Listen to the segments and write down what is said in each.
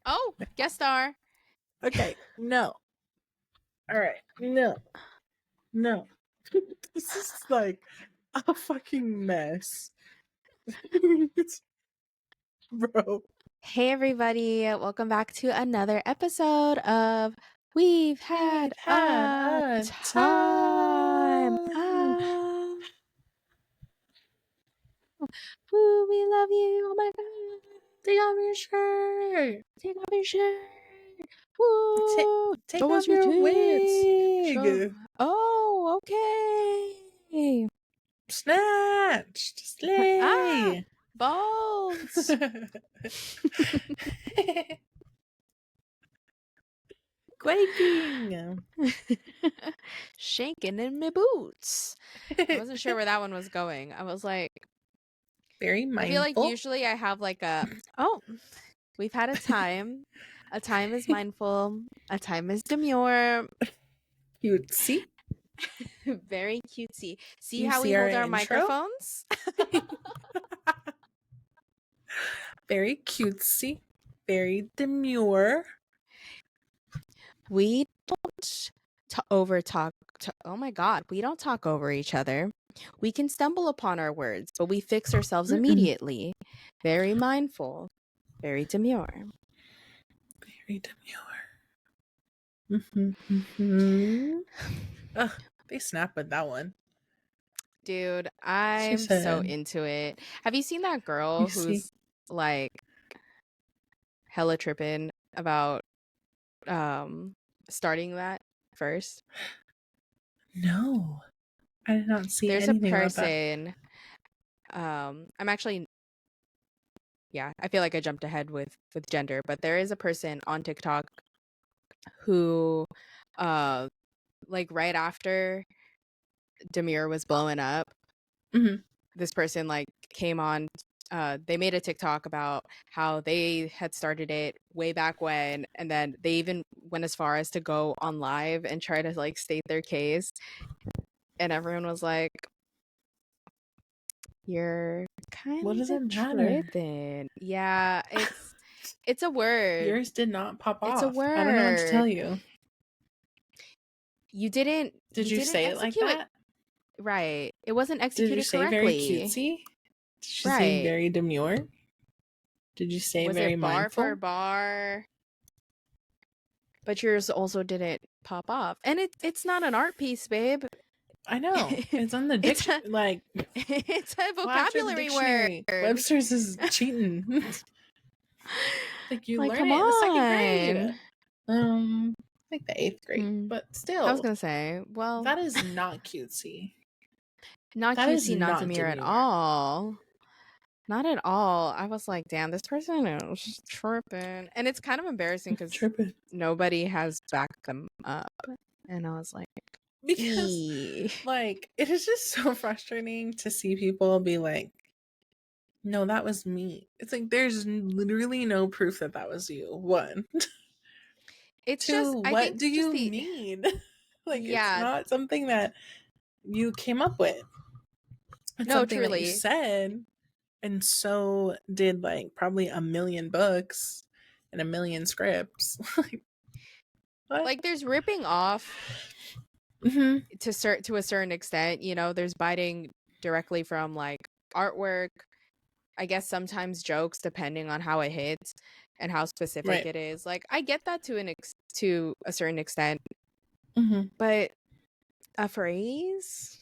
Oh, guest star. Okay, no. All right, no. This is like a fucking mess. Bro. Hey, everybody. Welcome back to another episode of We've Had a Time. Woo, we love you. Oh my God. Take off your shirt. Take off your shirt. Woo. Take Show us off your your titties. wig. Oh, okay. Snatched. Slay. Balls. Quaking. Shaking in my boots. I wasn't sure where that one was going. I was like, Very mindful. I feel like usually I have like we've had a time. A time is mindful. A time is demure. Cutesy. Very cutesy. See You how we see our hold our intro? microphones? Very cutesy. Very demure. We don't oh my God, we don't talk over each other. We can stumble upon our words, but we fix ourselves immediately. Very mindful. Very demure. Very demure. They snap with that one. Dude, I'm so into it. Have you seen that girl who's like hella tripping about starting that first? No. I did not see There's anything a about that. person I'm actually I feel like I jumped ahead with gender, but there is a person on TikTok who like right after Demure was blowing up, this person like came on, they made a TikTok about how they had started it way back when, and then they even went as far as to go on live and try to like state their case, and everyone was like, you're kind what of does it matter? tripping. Yeah, it's a word. Yours did not pop off. It's a word. I don't know what to tell you. You didn't. Did you say it like that? Right. It wasn't executed correctly. Did you say correctly. very cutesy? Did you right. say very demure? Did you say was very it bar mindful? for bar? But yours also didn't pop off, and it's not an art piece, babe. I know. It's on the dictionary. Like it's a vocabulary word. Webster's is cheating. Like you like, learn it in the second grade. Like the 8th grade, but still. I was gonna say, well, that is not cutesy. Not that cutesy, is not demure at all. Not at all. I was like, damn, this person is tripping, and it's kind of embarrassing because nobody has backed them up, and I was like, because like it is just so frustrating to see people be like, no, that was me. It's like there's literally no proof that was you. One. It's Two, just, I think what do you need? Like, it's not something that you came up with. It's something truly. that you said, and so did like probably a million books and a million scripts. Like there's ripping off to a certain extent, you know, there's biting directly from like artwork, I guess sometimes jokes depending on how it hits and how specific it is. Like I get that to a certain extent, but a phrase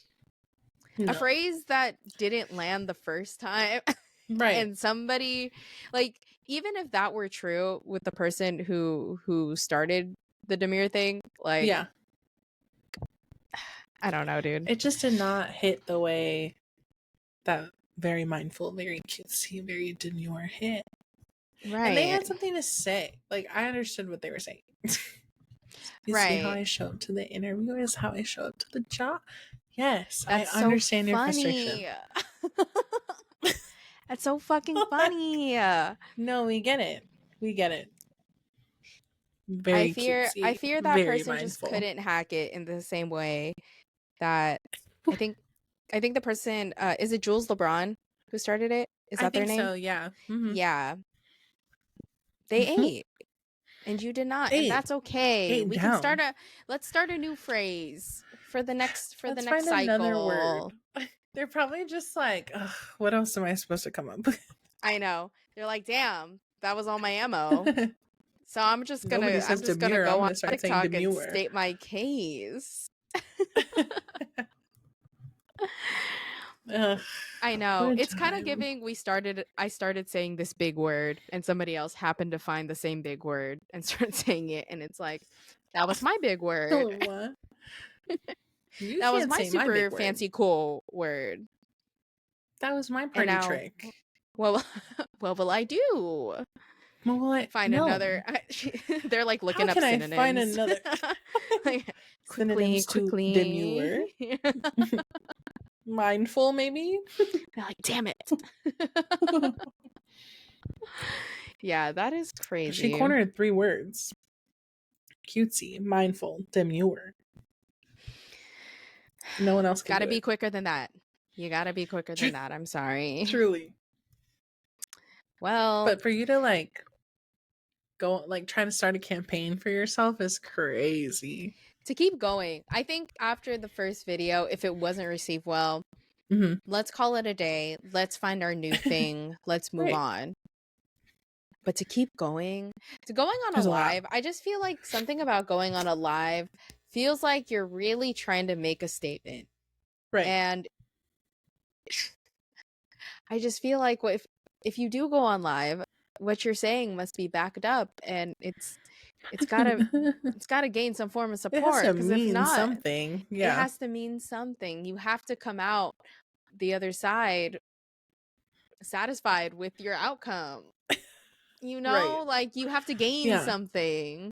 that didn't land the first time, and somebody, like, even if that were true with the person who started the demure thing, like, I don't know, dude. It just did not hit the way that very mindful, very cutesy, very demure hit. Right. And they had something to say. Like, I understood what they were saying. You see how I show up to the interview is how I show up to the job. Yes, that's I understand so your frustration. That's so fucking funny. No, we get it. We get it. I fear that person just couldn't hack it in the same way that I think the person, is it Jules LeBron who started it? Is that their name? So, yeah. Yeah. They ate. And you did not, and Eight. that's okay. 8 We can down. let's start a new phrase for the next Let's next find another cycle. word. They're probably just like, ugh, what else am I supposed to come up with? I know. They're like, damn, that was all my ammo. So I'm just Nobody gonna says demure. I'm go on gonna start saying TikTok and demure. state my case. Ugh, I know. what a It's kind of time. giving I started saying this big word and somebody else happened to find the same big word and start saying it, and it's like, that was my big word. What? You That was can't my say my big super word. fancy cool word. That was my And party now, trick. well, what will I do? What? Find No. another. They're like How looking up can I find synonyms. another Like, synonyms to demure? quickly. Mindful, maybe? They're like, damn it. Yeah, that is She crazy. cornered 3 words. Cutesy, mindful, demure. No one else can Gotta do be it. quicker than that. You gotta be quicker than that. I'm sorry. Truly. Well, But for you to like go like try to start a campaign for yourself is crazy. to keep going, I think after the first video, if it wasn't received well, Mm-hmm. let's call it a day. Let's find our new thing. Let's move Right. on. But to keep going, to going on a There's a lot. live, I just feel like something about going on a live feels like you're really trying to make a statement. Right. And I just feel like if you do go on live, what you're saying must be backed up, and it's gotta gain some form of It has support, to because if mean not, something. it Yeah. has to mean something. You have to come out the other side satisfied with your outcome. You know, Right. like you have to gain Yeah. something.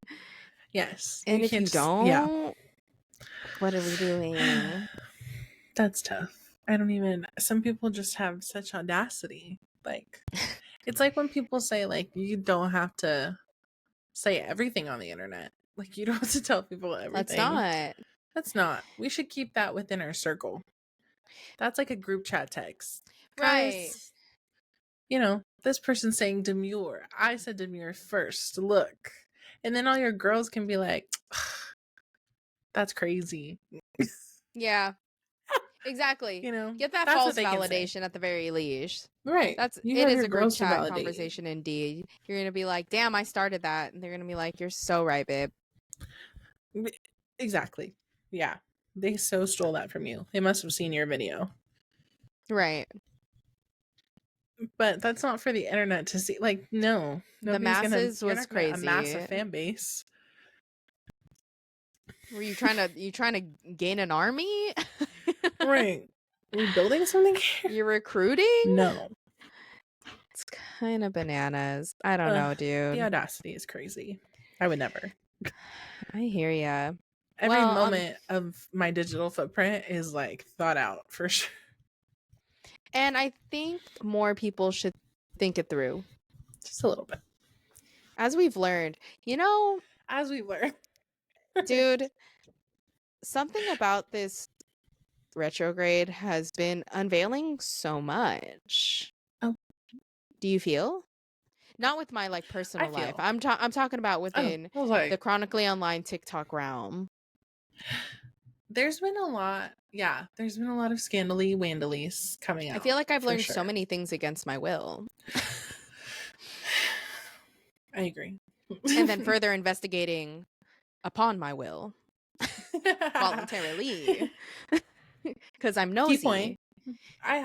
Yes. And You if can't you just yeah. don't, what are we doing? That's tough. I don't even some people just have such audacity. Like it's like when people say like you don't have to say everything on the internet. Like you don't have to tell people Let's everything. not. That's not. We should keep that within our circle. That's like a group chat text. Right. Guys, you know, this person's saying demure. I said demure first. Look. And then all your girls can be like, that's crazy. Yeah. Exactly. You know, Get that that's what false they can say. validation at the very least. Right. You It have is your a group girls to chat validate you. conversation indeed. You're gonna be like, damn, I started that. And they're gonna be like, you're so right, babe. Exactly. Yeah. They so stole that from you. They must have seen your video. Right. But that's not for the internet to see. Like, no. The Nobody's gonna masses you're was not gonna amass a crazy. fan base. Were you trying to gain an army? Right. Are we building something here? You're recruiting? No. It's kind of bananas. I don't know, dude. The audacity is crazy. I would never. I hear ya. Every moment of my digital footprint is like thought out for sure. And I think more people should think it through. Just a little bit. As we've learned, you know, As we learn. dude, something about this retrograde has been unveiling so much. Oh. Do you feel? Not with my like personal life. I'm talking about within the chronically online TikTok realm. There's been a lot. Yeah, there's been a lot of scandally wandalies coming out. I feel like I've learned so many things against my will. I agree. And then further investigating upon my will. Voluntarily. Because I'm nosy. Key point. I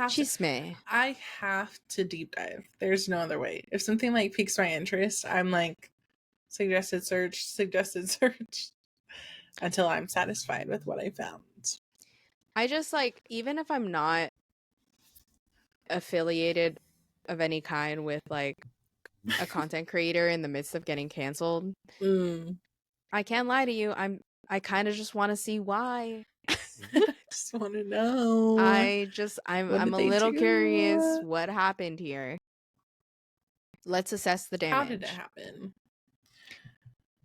have to deep dive. There's no other way. If something like piques my interest, I'm like suggested search until I'm satisfied with what I found. I just like, even if I'm not affiliated of any kind with like a content creator in the midst of getting canceled, I can't lie to you. I kind of just want to see why. I just want to know. I'm a little curious what happened here. Let's assess the damage. How did it happen?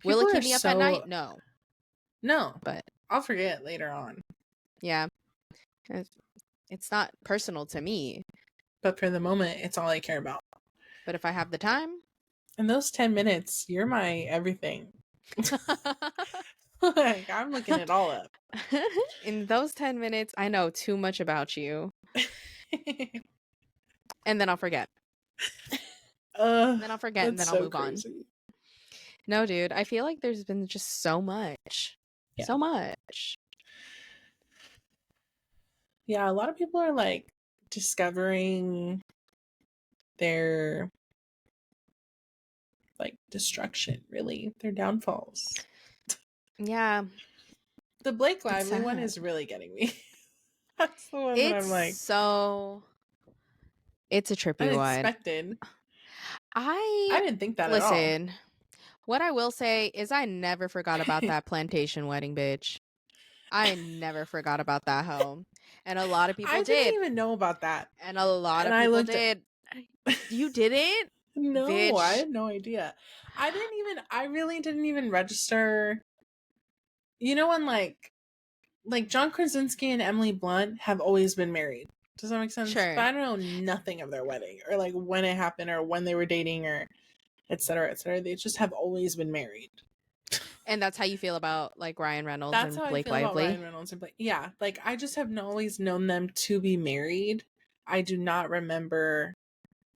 Will it keep me up at night? No. No. But I'll forget later on. Yeah. It's not personal to me. But for the moment, it's all I care about. But if I have the time, In those 10 minutes, you're my everything. Like, I'm looking it all up. In those 10 minutes, I know too much about you. And then I'll forget. And then I'll forget and That's then I'll so move on. crazy. No, dude, I feel like there's been just so much. Yeah. So much. Yeah, a lot of people are like discovering their like destruction, really, their downfalls. Yeah. The Blake It's Lively one sad. is really getting me. That's the one that It's I'm like, it's a trippy one. unexpected. I I didn't think that at all. listen, what I will say is I never forgot about that plantation wedding, bitch. I never forgot about that hoe. And a lot of people I didn't did. even know about that. And a lot And of I people looked at did. You didn't? no, I Bitch. had no idea. I really didn't even register. You know when like John Krasinski and Emily Blunt have always been married. Does that make sense? Sure. But I don't know nothing of their wedding or like when it happened or when they were dating or et cetera, et cetera. They just have always been married. And that's how you feel about like Ryan Reynolds That's and how I Blake feel about Lively? Ryan Reynolds and Blake. Yeah, like I just have always known them to be married. I do not remember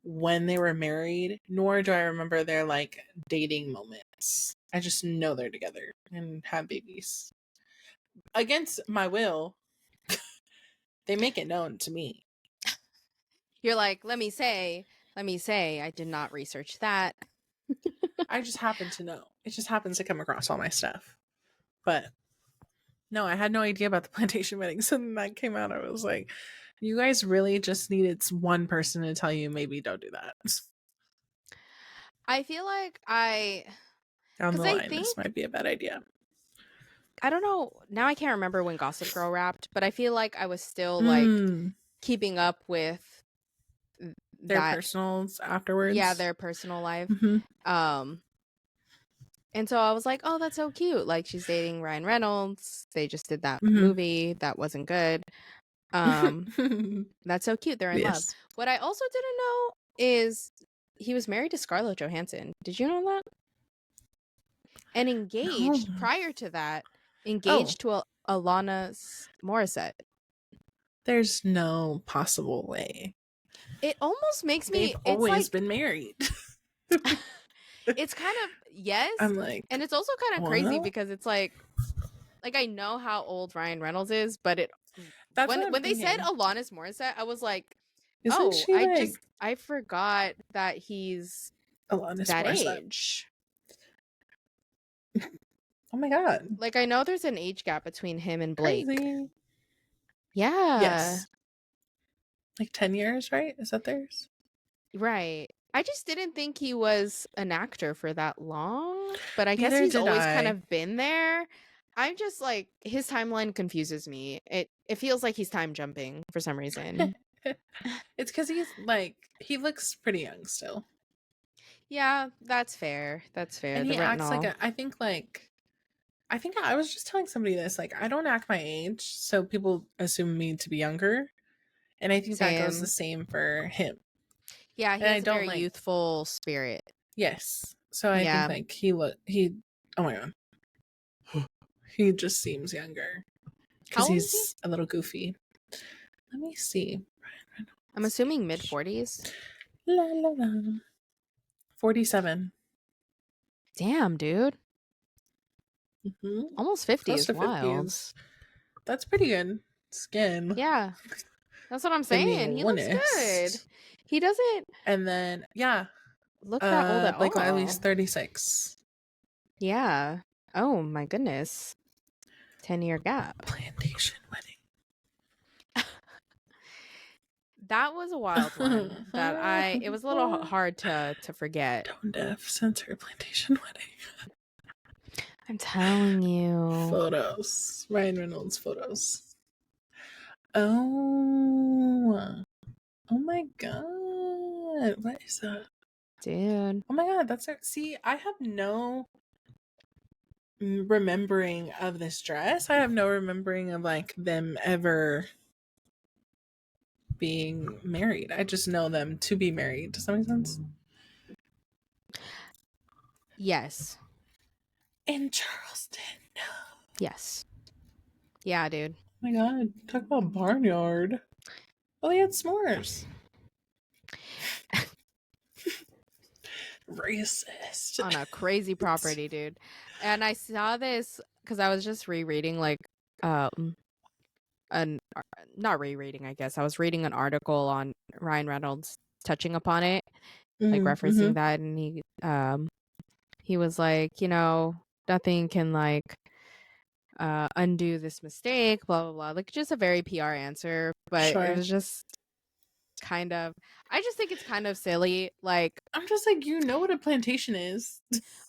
when they were married, nor do I remember their like dating moments. I just know they're together and have babies. Against my will, they make it known to me. You're like, let me say, I did not research that. I just happen to know. It just happens to come across all my stuff. But no, I had no idea about the plantation weddings. And then that came out. I was like, you guys really just needed one person to tell you maybe don't do that. I feel like Down the because I line, think, this might be a bad idea. I don't know, now I can't remember when Gossip Girl wrapped, but I feel like I was still like Mm, keeping up with their that, personals yeah, afterwards. their personal life. Mm-hmm. And so I was like, oh, that's so cute. Like she's dating Ryan Reynolds. They just did that Mm-hmm. movie that wasn't good. That's so cute. They're in love. Yes. What I also didn't know is he was married to Scarlett Johansson. Did you know that? And No. engaged prior to that, Oh, engaged to Alanis Morissette. there's no possible way. It almost makes They've me, it's always like, been married. it's kind of, yes. I'm like, And it's also kind of crazy what? because it's like I know how old Ryan Reynolds is, but it That's what I'm when they said thinking. Alanis Morissette, I was like, Isn't oh, she like I forgot that he's Alanis that Morissette? age. Oh my god. Like I know there's an age gap between him and Blake. Crazy. Yeah. Yes. Like 10 years, right? Is that theirs? Right. I just didn't think he was an actor for that long, but I guess Neither he's did always kind I. of been there. I'm just like his timeline confuses me. It feels like he's time jumping for some reason. It's because he's like, he looks pretty young still. Yeah, that's fair. That's fair. And The he acts like retinol. I think I was just telling somebody this, like, I don't act my age, so people assume me to be younger. And I think that goes the Same. same for him. Yeah, he And I has a don't very like, youthful spirit. yes. So I think Yeah. like oh my god. He just seems younger How because old is he? he's a little goofy. Let me see. I'm assuming mid 40s. La la la. 47. Damn, dude. Mm-hmm. Almost 50 Close is to wild. 50s. That's pretty good skin. Yeah. That's what I'm Him being saying. He looks good. honest. He doesn't And then yeah, look that old at Blake Lively's all. 36. Yeah. Oh my goodness. 10-year gap. Plantation wedding. That was a wild one that it was a little hard to forget. Tone deaf censor plantation wedding. I'm telling you. Photos. Ryan Reynolds photos. Oh. Oh my god. What is that? Dude. Oh my god, that's it. See, I have no remembering of this dress. I have no remembering of like them ever being married. I just know them to be married. Does that make sense? Yes. In Charleston. No. Yes. Yeah, dude. Oh my god, talk about barnyard. Oh, they had s'mores. Racist. On a crazy property, dude. And I saw this because I was just rereading like um an not rereading, I guess. I was reading an article on Ryan Reynolds touching upon it, like Mm-hmm. referencing that, and he was like, nothing can like undo this mistake, blah blah blah. Like just a very PR answer, but it Sure. was just kind of I just think it's kind of silly. Like, I'm just like, you know what a plantation is.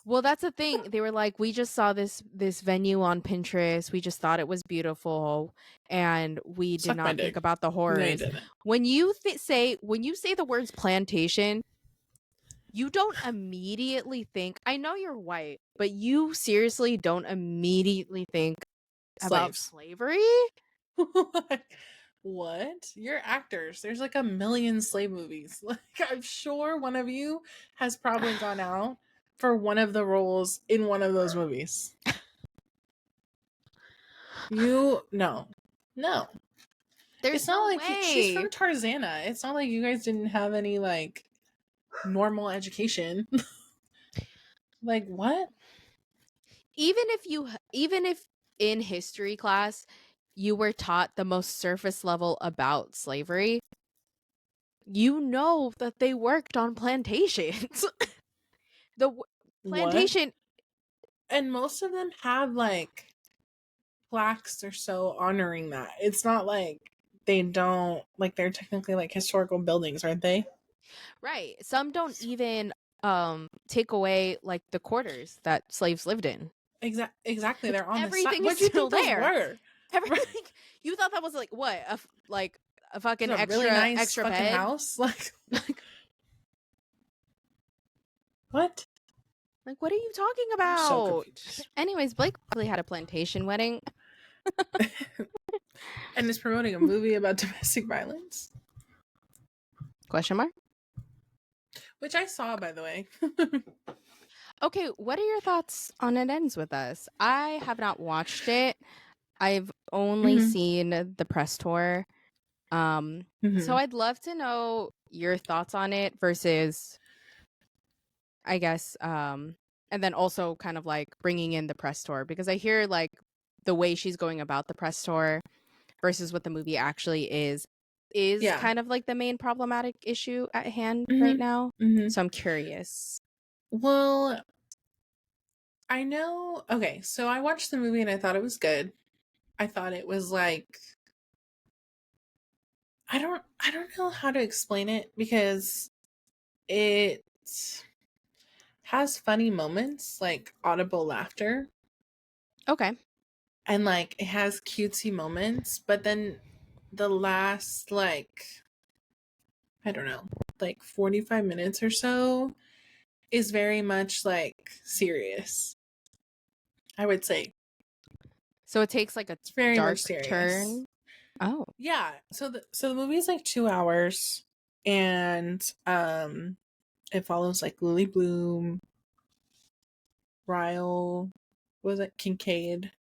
well, that's the thing. They were like, we just saw this venue on Pinterest. We just thought it was beautiful, and we did Suck my not think dick. about the No, you horrors. didn't. When you say the words plantation, you don't immediately think. I know you're white, but you seriously don't immediately think about Slaves. slavery. What? You're actors. There's like a million slave movies. Like, I'm sure one of you has probably gone out for one of the roles in one of those movies. You no. No. It's There's not no like she's way. from Tarzana. It's not like you guys didn't have any like normal education. Like what? Even if in history class you were taught the most surface level about slavery, you know that they worked on plantations. the What? plantation. And most of them have like plaques or so honoring that. It's not like they don't like they're technically like historical buildings, aren't they? Right. Some don't even take away like the quarters that slaves lived in. Exactly. Like They're on the side. everything is What do you still think those there. were? Right. Everything. You thought that was like what? Like a It's fucking a really nice extra fucking bed? house. Like Like what? like what are you talking I'm so about? confused. Anyways, Blake Lively had a plantation wedding. And is promoting a movie about domestic violence, Question mark? which I saw by the way. Okay, what are your thoughts on It Ends With Us? I have not watched it. I've only Hmm. seen the press tour. So Hmm. I'd love to know your thoughts on it versus, I guess, and then also kind of like bringing in the press tour because I hear like the way she's going about the press tour versus what the movie actually is Yeah. kind of like the main problematic issue at hand Hmm. right now. Hmm. So I'm curious. Well, I know. Okay, so I watched the movie and I thought it was good. I thought it was like I don't know how to explain it because it has funny moments like audible laughter Okay. and like it has cutesy moments, but then the last like I don't know, like 45 minutes or so is very much like serious. I would say So it takes like a it's very much dark serious. turn. Oh. Yeah, so the movie is like 2 hours and it follows like Lily Bloom, Ryle, was it Kincaid,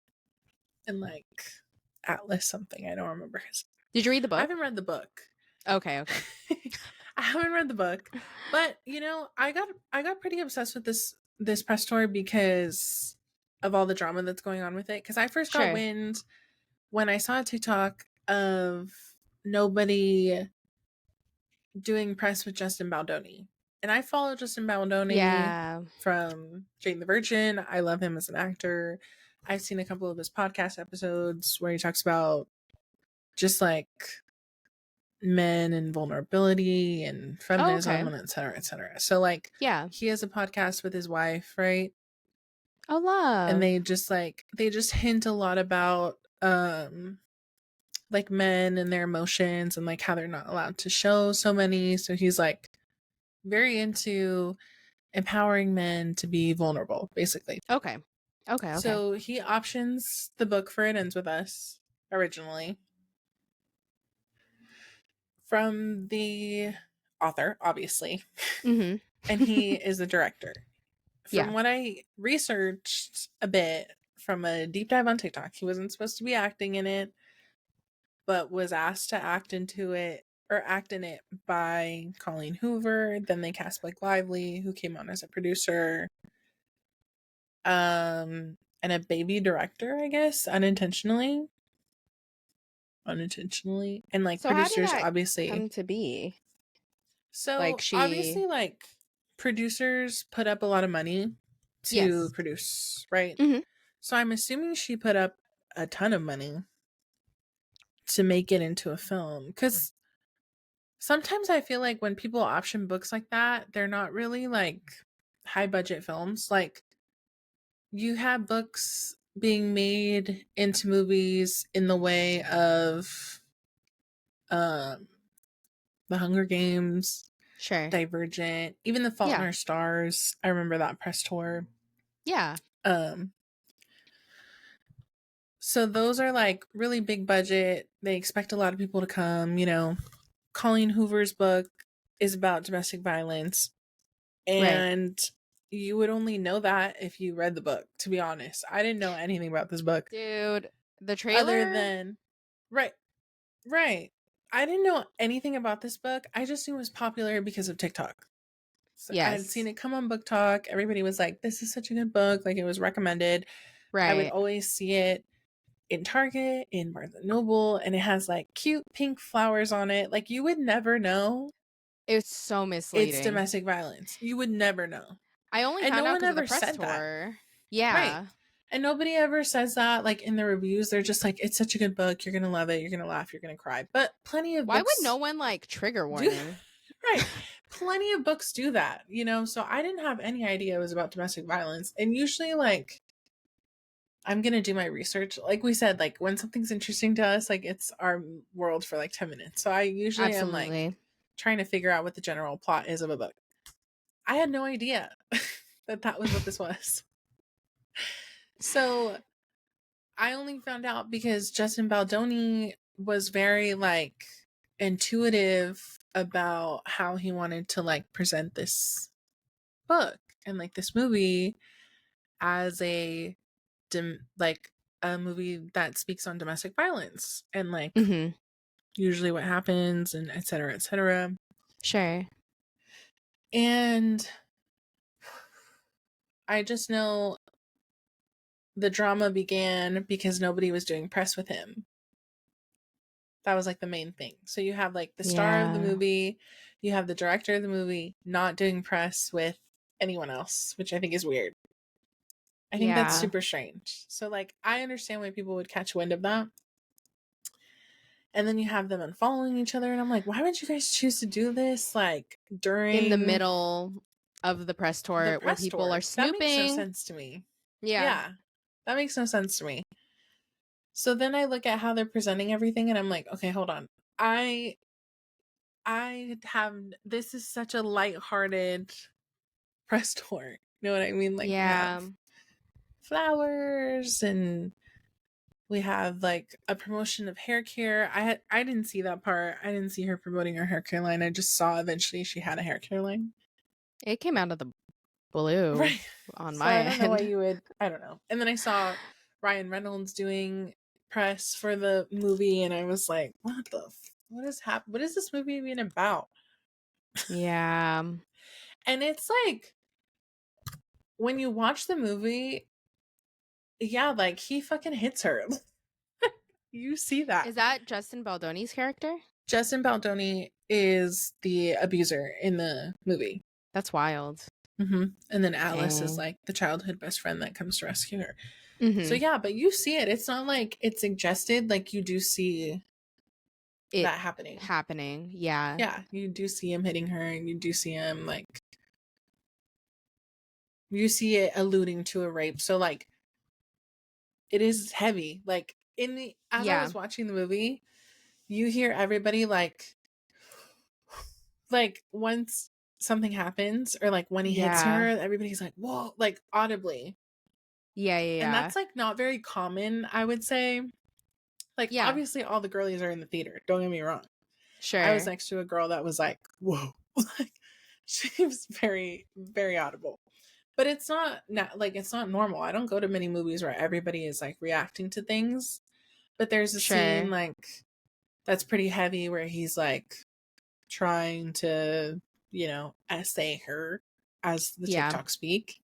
and like Atlas something. I don't remember his. Did you read the I book? haven't read the book. Okay, okay. I haven't read the book, but I got pretty obsessed with this press tour because of all the drama that's going on with it. Because I first got Sure. wind when I saw a TikTok of nobody doing press with Justin Baldoni. And I follow Justin Baldoni Yeah. from Jane the Virgin. I love him as an actor. I've seen a couple of his podcast episodes where he talks about just like men and vulnerability and Oh, okay. feminism and et cetera, et cetera. So like Yeah. he has a podcast with his wife, right? Oh, And love. they just hint a lot about like men and their emotions and like how they're not allowed to show so many. So he's like very into empowering men to be vulnerable, basically. Okay. Okay, okay. So he options the book for It Ends With Us originally from the author, obviously, Mhm. and he is the director. from Yeah. what I researched a bit from a deep dive on TikTok, he wasn't supposed to be acting in it, but was asked to act into it or act in it by Colleen Hoover. Then they cast Blake Lively, who came on as a producer. And a baby director, I guess, unintentionally. And like So how did producers that obviously. come to be? Like So she obviously like producers put up a lot of money to Yes. produce, right? Mhm. So I'm assuming she put up a ton of money to make it into a film, cuz sometimes I feel like when people option books like that, they're not really like high budget films. Like you have books being made into movies in the way of um The Hunger Games, Sure. Divergent, even The Fault in Yeah. Our Stars. I remember that press tour. Yeah. Um so those are like really big budget. They expect a lot of people to come, you know. Colleen Hoover's book is about domestic violence, Right. and you would only know that if you read the book, to be honest. I didn't know anything about this book Dude, the other trailer? than right, right. I didn't know anything about this book. I just knew it was popular because of TikTok. So I had seen Yes. it come on Book Talk. Everybody was like, "This is such a good book." Like it was recommended. I would Right. always see it in Target, in Barnes and Noble, and it has like cute pink flowers on it. Like you would never know It's so it's misleading. domestic violence. You would never know. I only And no found out one because of the ever press said that. tour. Right. Yeah. And nobody ever says that like in the reviews. They're just like, it's such a good book. You're going to love it. You're going to laugh. You're going to cry. But plenty of Why would no books one like trigger do warning? right. Plenty of books do that, you know? So I didn't have any idea it was about domestic violence. And usually, like, I'm going to do my research. Like we said, like, when something's interesting to us, like, it's our world for like 10 minutes. So I usually am like Absolutely. trying to figure out what the general plot is of a book. I had no idea that that was what this was. So I only found out because Justin Baldoni was very like intuitive about how he wanted to like present this book and like this movie as like a movie that speaks on domestic violence and like Mhm. usually what happens and etc etc. Sure. And I just know the drama began because nobody was doing press with him. That was like the main thing. So you have like the star of the Yeah. movie, you have the director of the movie not doing press with anyone else, which I think is weird. I think that's Yeah. super strange. So like I understand why people would catch wind of that. And then you have them unfollowing each other and I'm like, why would you guys choose to do this like In the during middle of the press the tour where press people are tour? That makes no snooping. sense to me. Yeah. Yeah. That makes no sense to me. So then I look at how they're presenting everything and I'm like, okay, hold on. I have this is such a lighthearted press tour. You know what I mean? Like we have Yeah. flowers and we have like a promotion of hair care. I didn't see that part. I didn't see her promoting her hair care line. I just saw eventually she had a hair care line. It came out of the blue Right. on So my I don't know why end. you would I don't know. And then I saw Ryan Reynolds doing press for the movie and I was like, what is this movie even about? Yeah. And it's like when you watch the movie, yeah, like he fucking hits her. You see that. Is that Justin Baldoni's character? Justin Baldoni is the abuser in the movie. That's wild. And then Alice is Dang. like the childhood best friend that comes to rescue her. So Mhm. yeah, but you see it. It's not like it's suggested. Like you do see It that happening. happening. Yeah. Yeah, you do see him hitting her, and you do see him like you see it alluding to a rape. So like it is heavy. Like in the as I Yeah. was watching the movie, you hear everybody like once something happens or like when he hits her, Yeah. everybody's like, whoa, like audibly. Yeah, yeah, And yeah. that's like not very common, I would say. Like Yeah. obviously all the girlies are in the theater, don't get me wrong. I was Sure. next to a girl that was like, whoa. Like she was very, very audible. But it's not like it's not normal. I don't go to many movies where everybody is like reacting to things. But there's a scene Sure. like that's pretty heavy where he's like trying to, essay her as the Yeah. TikTok speak.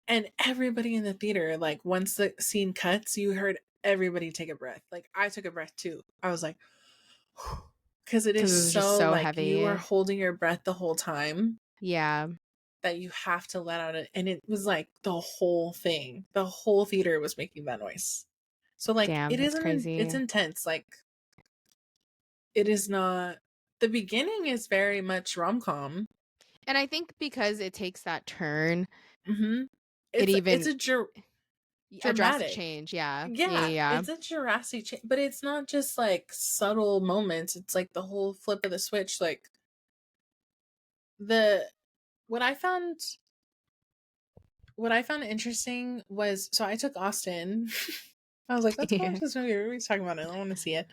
And everybody in the theater, like once the scene cuts, you heard everybody take a breath. Like I took a breath too. I was like, because it is Because it was just so so like you are heavy. holding your breath the whole time Yeah. that you have to let out it. And it was like the whole thing, the whole theater was making that noise. So like Damn, it that's isn't, it's crazy. intense. Like it is not, the beginning is very much rom-com. And I think because it takes that turn, Mm-hmm. it It's even a a drastic dramatic. change. Yeah. Yeah. Yeah, Yeah. it's a Jurassic change, but it's not just like subtle moments. It's like the whole flip of the switch. Like the what I found what I found interesting was, so I took Austin. I was like, let's go watch Yeah. this movie. Everybody's talking about it. I want to see it.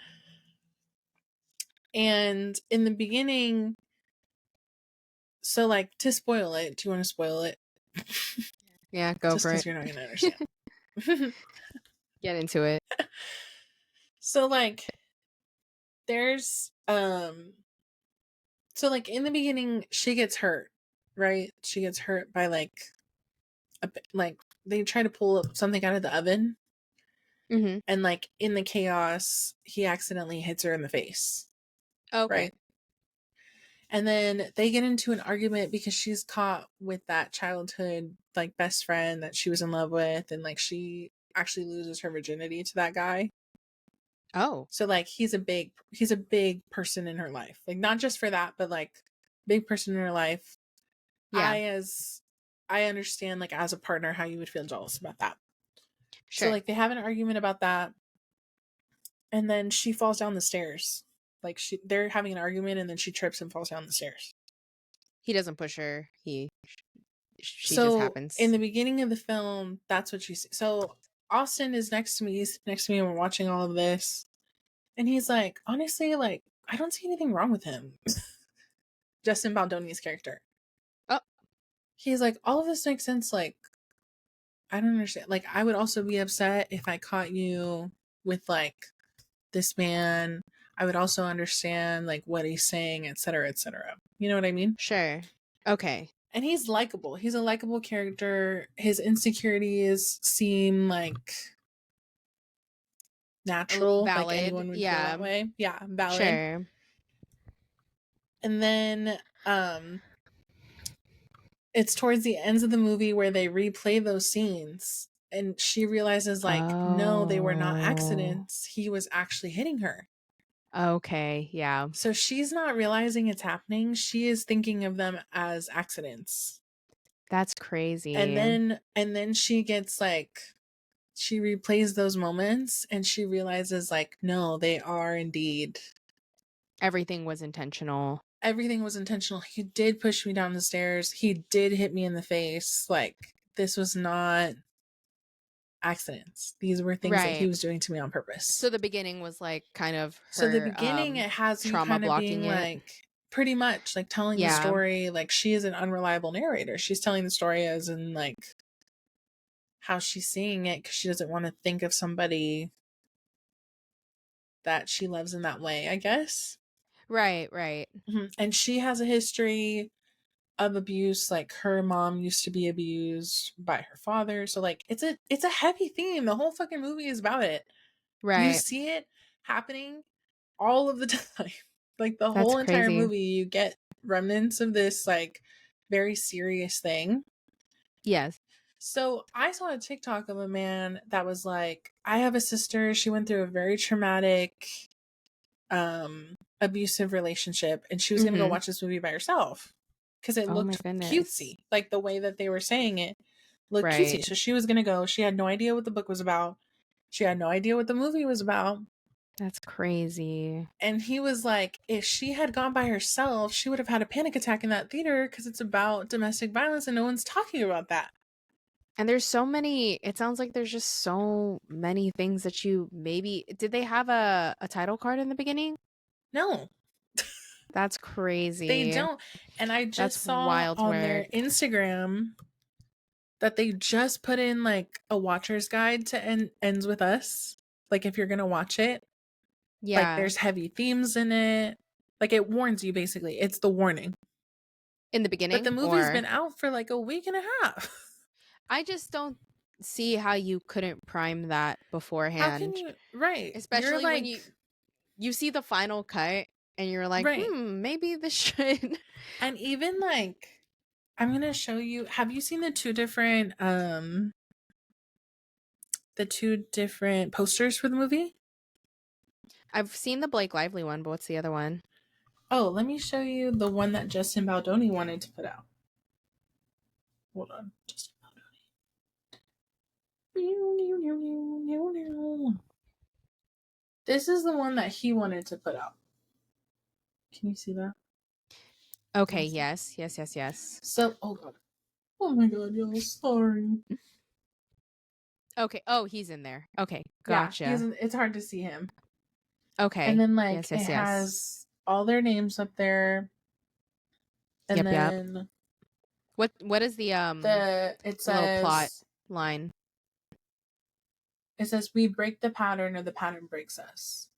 And in the beginning, so like to spoil it, do you want to spoil it? Yeah, go Just for because it. you're not gonna understand. Get into it. So like there's so like in the beginning she gets hurt, right? She gets hurt by like they try to pull up something out of the oven, Hmm. and like in the chaos he accidentally hits her in the face, Okay. right? And then they get into an argument because she's caught with that childhood like best friend that she was in love with, and like she actually loses her virginity to that guy. Oh, So like he's a big person in her life. Like not just for that, but like big person in her life. yeah. I understand like as a partner how you would feel jealous about that. So Sure. like they have an argument about that, and then she falls down the stairs. Like they're having an argument and then she trips and falls down the stairs. He doesn't push her. She just So in happens. the beginning of the film, that's what she sees. So Austin is next to me. He's next to me and we're watching all of this. And he's like, honestly, like, I don't see anything wrong with him. Justin Baldoni's character. Oh, He's like, all of this makes sense. Like, I don't understand. Like, I would also be upset if I caught you with like this man. I would also understand like what he's saying, etc., etc. You know what I mean? sure. Okay. And he's likable. He's a likable character. His insecurities seem like natural, like Valid. anyone would feel Yeah. that way. Yeah, valid. Sure. And then it's towards the ends of the movie where they replay those scenes and she realizes like no, they were not Oh. accidents. He was actually hitting her. Okay. Yeah. So she's not realizing it's happening. She is thinking of them as accidents. That's And crazy. then she gets like she replays those moments and she realizes like no, they are indeed, Everything was intentional. everything was intentional. He did push me down the stairs. He did hit me in the face. Like this was not accidents. These were things that he Right. was doing to me on purpose. So the beginning was like kind of So the her beginning it has you trauma kind of blocking being it. like pretty much like telling the Yeah. story like she is an unreliable narrator. She's telling the story as in like how she's seeing it because she doesn't want to think of somebody that she loves in that way, I guess. Right, right. And she has a history of abuse. Like her mom used to be abused by her father. So like it's a heavy theme. The whole fucking movie is about it. You Right. see it happening all of the time. Like the That's whole entire crazy. movie, you get remnants of this like very serious thing. Yes. So I saw a TikTok of a man that was like, I have a sister. She went through a very traumatic, abusive relationship, and she was gonna go Mhm. watch this movie by herself because it Oh my looked goodness. cutesy. Like the way that they were saying it looked cutesy. Right. So she was gonna go. She had no idea what the book was about. She had no idea what the movie was about. That's crazy. And he was like, if she had gone by herself, she would have had a panic attack in that theater because it's about domestic violence and no one's talking about that. And there's so many, it sounds like there's just so many things that you maybe did they have a title card in the beginning? No, That's they crazy. don't. And I That's just saw wild on their work. Instagram that they just put in like a watcher's guide to ends with us. Like if you're gonna watch it, like Yeah. there's heavy themes in it. Like it warns you basically. It's the warning. In the But the beginning, movie's or been out for like a week and a half. I just don't see how you couldn't prime that How can beforehand, you right? You're especially when like you see the final cut and you're like, right. maybe this should. And even like I'm going to show you, have you seen the two different posters for the movie? I've seen the Blake Lively one, but what's the other one? Oh, let me show you the one that Justin Baldoni wanted to put out. Hold on. Justin Baldoni. This is the one that he wanted to put out. Can you see that? Okay, yes. So, oh god. Oh my god, y'all, sorry. Okay. Oh, he's in there. Okay, Yeah, gotcha. it's hard to see him. And Okay. then like Yes, it yes, yes. has all their names up there. And Yep. then What is the it little plot says line? we break the pattern or the pattern breaks us.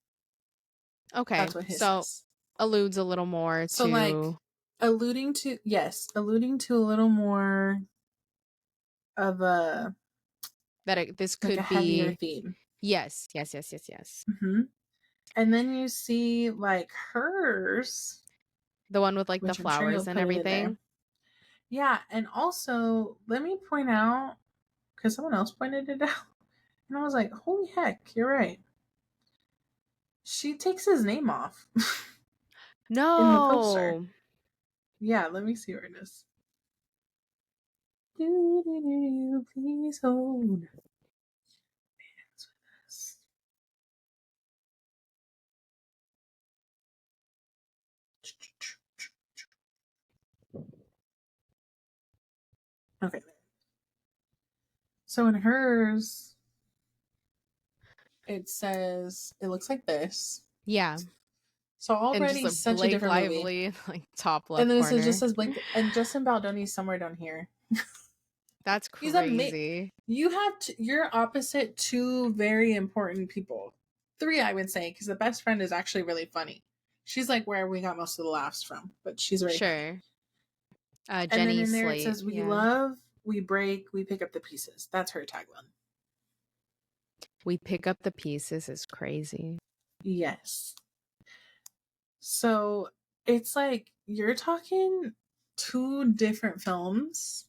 Okay. That's what his So says. alludes a little more So like to alluding to a little more of a that this like a could heavier be. theme. Yes. Hmm. And then you see like hers, The one with like the which I'm sure you'll flowers and put it in there. everything. Yeah, and also let me point out because someone else pointed it out, and I was like, "Holy heck, you're right." She takes his name off in the poster. No. Yeah, let me see where it is. Do, please hold hands with us. Okay. So in hers, it says it looks like this. Yeah. So And just already a such a Blake different movie. Lively, like top And left then it just corner. says Blake and Justin Baldoni somewhere down here. That's He's a crazy. you have you're opposite two very important people. Three, I would say, because the best friend is actually really funny. She's like where we got most of the laughs from, but she's very funny. Sure. And then Jenny in there it Slate. says, "We Yeah. love, we break, we pick up the pieces." That's her tagline. We pick up the pieces is crazy. Yes. So it's like you're talking two different films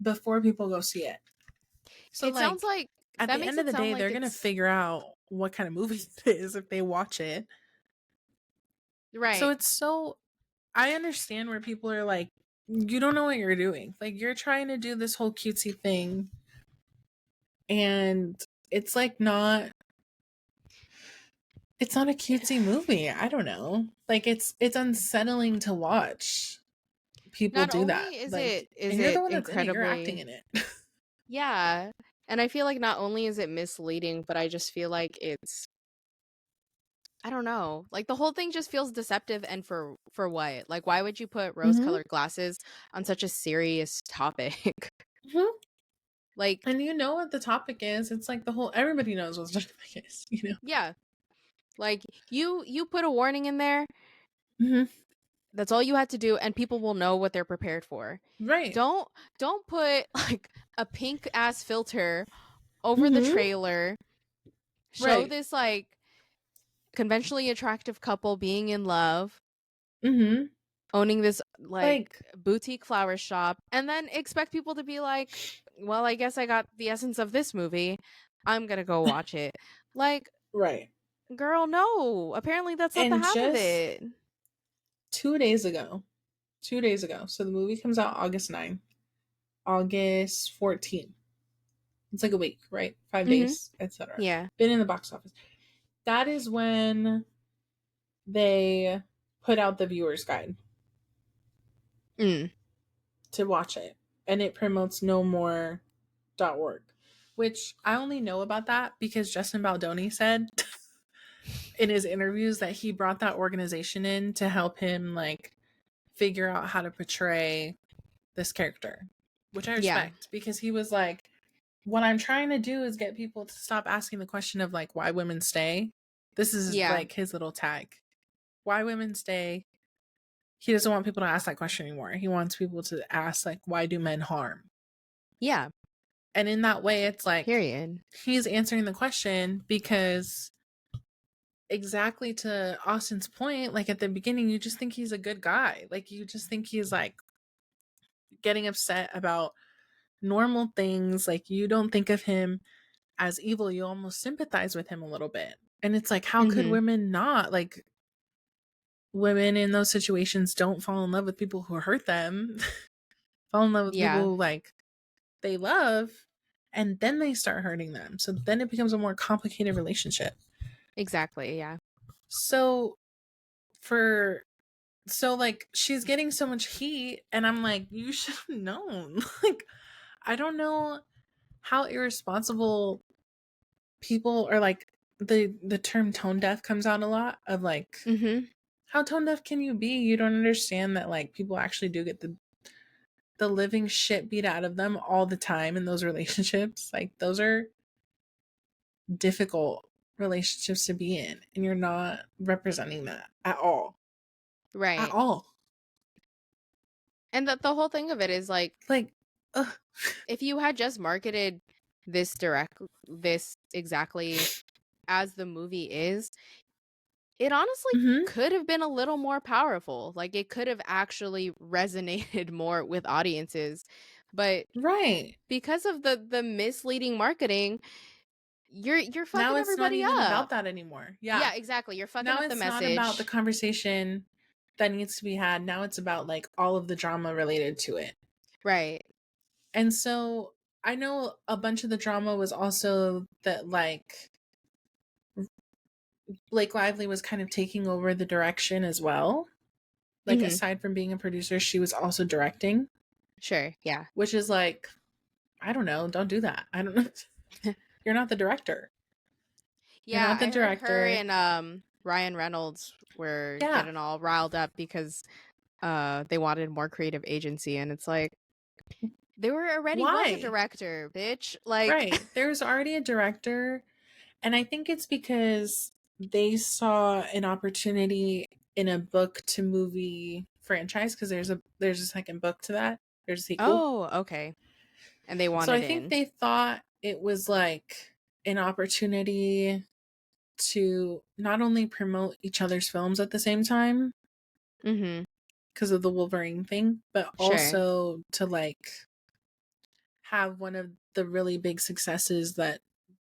before people go see it. So It sounds like like at that the makes end of it the sound day, like they're gonna it's figure out what kind of movie it is if they watch it. So right. it's so I understand where people are like, you don't know what you're doing. Like you're trying to do this whole cutesy thing, and it's like not. It's not a cutesy movie. I don't know. Like it's unsettling to watch people Not do that. only is Like, is and you're the it one that's in it. You're acting incredibly in it. yeah. And I feel like not only is it misleading, but I just feel like it's I don't know. Like the whole thing just feels deceptive and for what? Like why would you put Mm-hmm. rose-colored glasses on such a serious topic? Mm-hmm. Like And you know what the topic is. It's like the whole everybody knows what the topic is, you know. yeah. Like you put a warning in there. Mm-hmm. That's all you had to do and people will know what they're prepared for. Right. Don't put like a pink ass filter over the Mm-hmm. trailer. Show Right. this like conventionally attractive couple being in love, Mm-hmm. owning this like Like, boutique flower shop, and then expect people to be like, well, I guess I got the essence of this movie. I'm gonna go watch it. Like, right. girl, no. Apparently that's not the And half of just it. 2 days ago, 2 days ago. So the movie comes out August 9th, August 14th. It's like a week, right? 5 Mm-hmm. days, etc. Yeah. Been in the box office. That is when they put out the viewer's guide Mm. to watch it. And it promotes nomore.org, which I only know about that because Justin Baldoni said in his interviews that he brought that organization in to help him like figure out how to portray this character. which I Yeah. respect, because he was like, what I'm trying to do is get people to stop asking the question of like why women stay. This is Yeah. like his little tag. Why women stay. He doesn't want people to ask that question anymore. He wants people to ask like why do men harm? Yeah. And in that way it's like Period. he's answering the question because exactly to Austin's point, like at the beginning you just think he's a good guy. Like you just think he's like getting upset about normal things. Like you don't think of him as evil, you almost sympathize with him a little bit. And it's like, how could Mhm. women not? Like, women in those situations don't fall in love with people who hurt them, fall in love with people Yeah. who, like, they love, and then they start hurting them. So then it becomes a more complicated relationship. Exactly. Yeah. So, for, so like, she's getting so much heat, and I'm like, you should have known. Like, I don't know how irresponsible people are like the term tone deaf comes out a lot of like Mhm. how tone deaf can you be? You don't understand that like people actually do get the living shit beat out of them all the time in those relationships. Like those are difficult relationships to be in, and you're not representing that at all. At Right. all. And the whole thing of it is like Like ugh. if you had just marketed this exactly as the movie is, it honestly Mhm. could have been a little more powerful. Like it could have actually resonated more with audiences. But Right. because of the misleading marketing, you're Now fucking it's not everybody even about up. that anymore. Yeah. Yeah, exactly. You're fucking Now up the it's not about the message. conversation that needs to be had. Now it's about like all of the drama related to it. Right. And so I know a bunch of the drama was also that like Blake Lively was kind of taking over the direction as well. Like Mhm. aside from being a producer, she was also directing, Sure. Yeah. which is like I don't know, don't do that. I don't know. You're not the director. You're Yeah, not the I heard her director. and Ryan Reynolds were Yeah. getting all riled up because they wanted more creative agency, and it's like there were already was a Why? director, bitch. Like Right. There's already a director, and I think it's because they saw an opportunity in a book to movie franchise because there's a second book to that. There's a sequel. oh, okay. And they So I wanted think in. they thought it was like an opportunity to not only promote each other's films at the same time Mhm. because of the Wolverine thing, but Sure. also to like have one of the really big successes that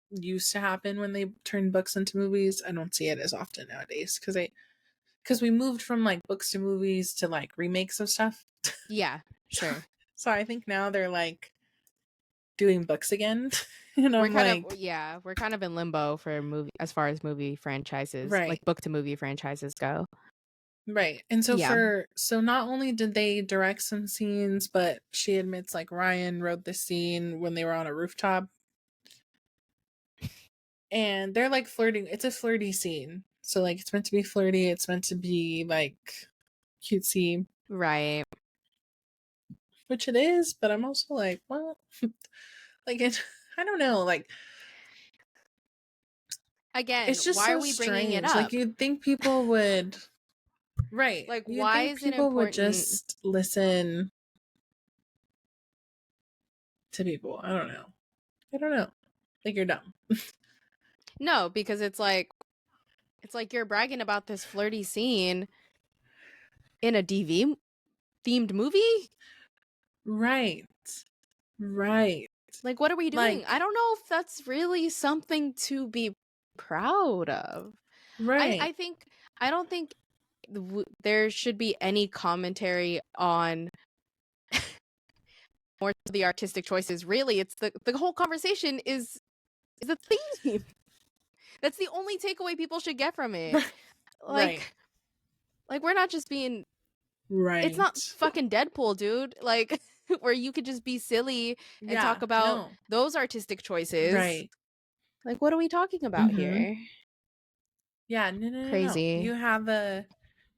used to happen when they turned books into movies. I don't see it as often nowadays because we moved from like books to movies to like remakes of stuff. Yeah, so, sure. so I think now they're like doing books again. And I'm like, We're kind of in limbo for movie as far as movie franchises, like right. book to movie franchises go. Right. And so Yeah. not only did they direct some scenes, but she admits like Ryan wrote the scene when they were on a rooftop and they're like flirting. It's a flirty scene. So like it's meant to be flirty, it's meant to be like cutesy, Right. which it is, but I'm also like, well, like it I don't know, like Again, it's just why are so we bringing it strange. Like up? you'd think people would right. Like You'd why think is it people would important? just listen to people. I don't know. I don't know. Like you're dumb. No, because it's like you're bragging about this flirty scene in a DV themed movie? Right. Right. Like, what are we doing? I Like, don't know if that's really something to be proud of. right. I think, I don't think there should be any commentary on more of the artistic choices. Really, it's the whole conversation is a theme. That's the only takeaway people should get from it. Right. Like, like we're not just being it's not Right. fucking Deadpool, dude. Like where you could just be silly and talk Yeah. about No. those artistic choices. Right. Like what are we talking about Mm-hmm. here? Yeah. No, no, no, no. Crazy.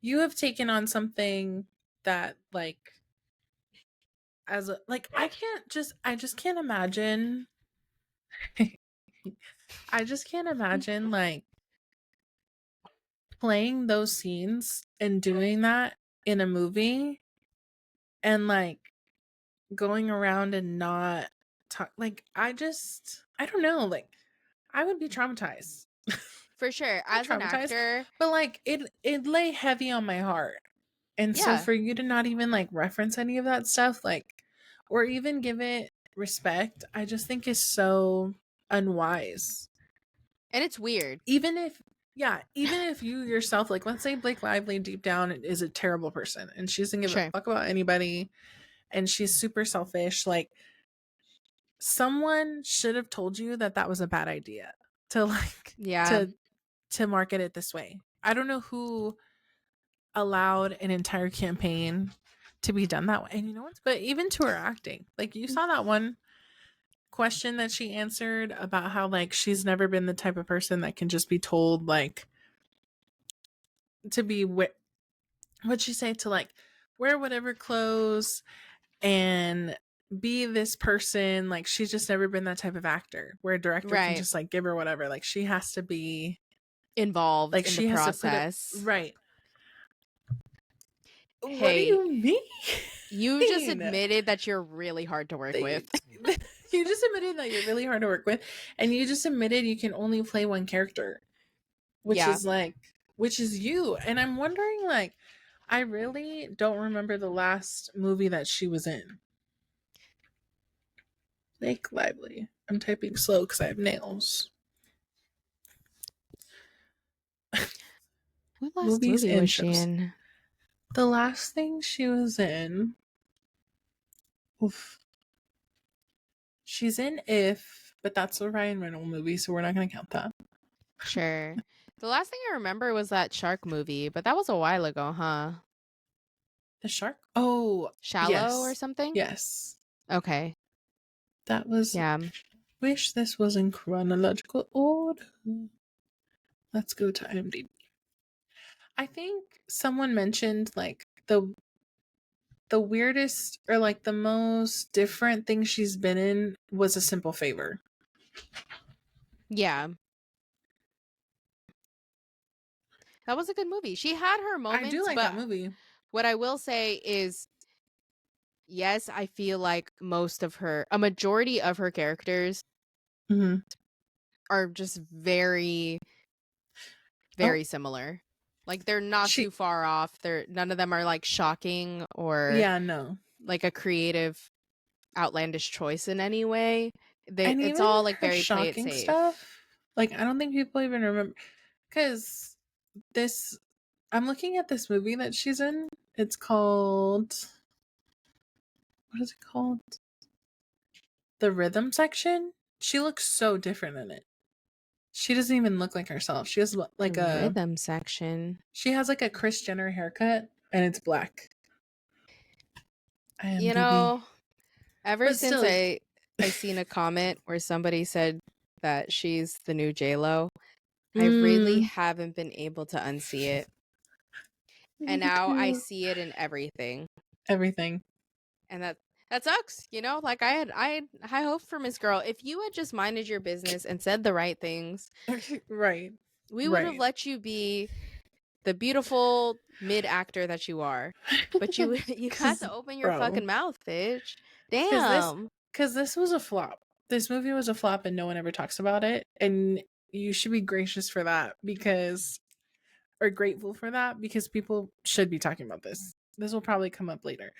You have taken on something that like as a like I just can't imagine I just can't imagine like playing those scenes and doing that in a movie and like going around and not talk like I don't know, like I would be traumatized. For sure. Not As an traumatized, actor, but like it lay heavy on my heart. And so yeah. for you to not even like reference any of that stuff, like or even give it respect, I just think is so unwise. And it's weird. Even if yeah, even if you yourself, like let's say Blake Lively deep down is a terrible person and she doesn't give a Sure. fuck about anybody and she's super selfish, like someone should have told you that that was a bad idea to like Yeah. to market it this way. I don't know who allowed an entire campaign to be done that way. And you know what? But even to her acting, like you saw that one question that she answered about how like she's never been the type of person that can just be told like to be what'd she say, to like wear whatever clothes and be this person. Like she's just never been that type of actor where a director can Right. just like give her whatever. Like she has to be Involved like in the she has to put it process. right. What do Hey, you mean? you just admitted that you're really hard to work with. They, you just admitted that you're really hard to work with, and you just admitted you can only play one character, which Yeah. is like, which is you. And I'm wondering, like, I really don't remember the last movie that she was in. Blake Lively. I'm typing slow because I have nails. What last Movies movie and was she shows. in? The last thing she was in, oof, she's in If, but that's a Ryan Reynolds movie, so we're not going to count that. Sure. The last thing I remember was that shark movie, but that was a while ago, huh? The shark? Oh, Shallow or yes. something? Yes. Okay. That was. Yeah. Wish this was in chronological order. Let's go to IMDb. I think someone mentioned like the weirdest or like the most different thing she's been in was A Simple Favor. Yeah. That was a good movie. She had her I do moments, like that but movie. what I will say is, yes, I feel like a majority of her characters Mm-hmm. are just very, Oh, very similar. Like they're not too she. far off. None of them are like shocking or Yeah, no. like a creative, outlandish choice in any way. And It's even all like her very play it shocking safe. stuff. Like I don't think people even remember because this. I'm looking at this movie that she's in. It's called. What is it called? The Rhythm Section. She looks so different in it. She doesn't even look like herself. She has The like a rhythm section. she has like a Kris Jenner haircut and it's black. You IMDb. know, ever But since still I seen a comment where somebody said that she's the new J-Lo, I really mm, haven't been able to unsee it. And me now I too. see it in everything. Everything. And that sucks, you know? Like I had high hopes for Miss Girl. If you had just minded your business and said the right things, Right. we would have Right. let you be the beautiful mid actor that you are. But you had Cause to open your bro. fucking mouth, bitch. Cause this Damn. cause this was a flop. This movie was a flop and no one ever talks about it. And you should be gracious for that because or grateful for that because people should be talking about this. This will probably come up later.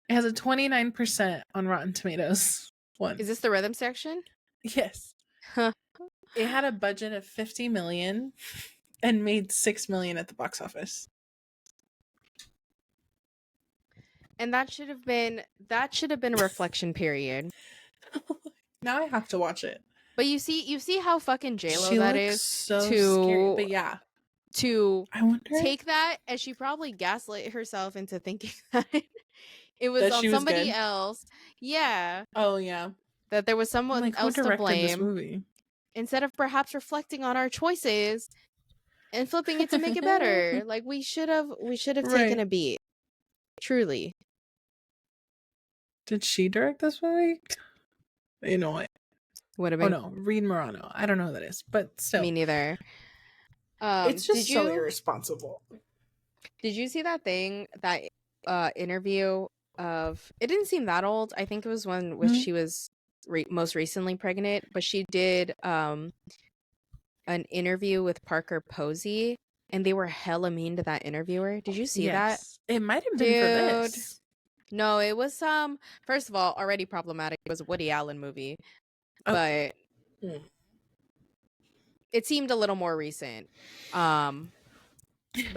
It has a 29% on Rotten Tomatoes. One. Is this the rhythm section? Yes. It had a budget of 50 million and made 6 million at the box office. And that should have been a reflection period. Now I have to watch it. But you see how fucking JLo She that looks is so scary. to But yeah, to I wonder take that, and she probably gaslit herself into thinking that it was that on she was somebody good. else. Yeah, Oh yeah. that there was I'm someone like, who else to directed this blame movie? instead of perhaps reflecting on our choices and flipping it to make it better. Like we should have taken Right. a beat. Truly. Did she direct this movie? You know what? Would have Oh been no, Reed Morano. I don't know who that is, but me still, neither. it's Did just so you irresponsible. see that thing, that interview of, it didn't seem that old. I think it was when she was most recently pregnant, but she did an interview with Parker Posey, and they were hella mean to that interviewer. Did you see that? Yes, it might have been for Dude. this. No, it was first of all, already problematic. It was a Woody Allen movie, Okay. but it seemed a little more recent. But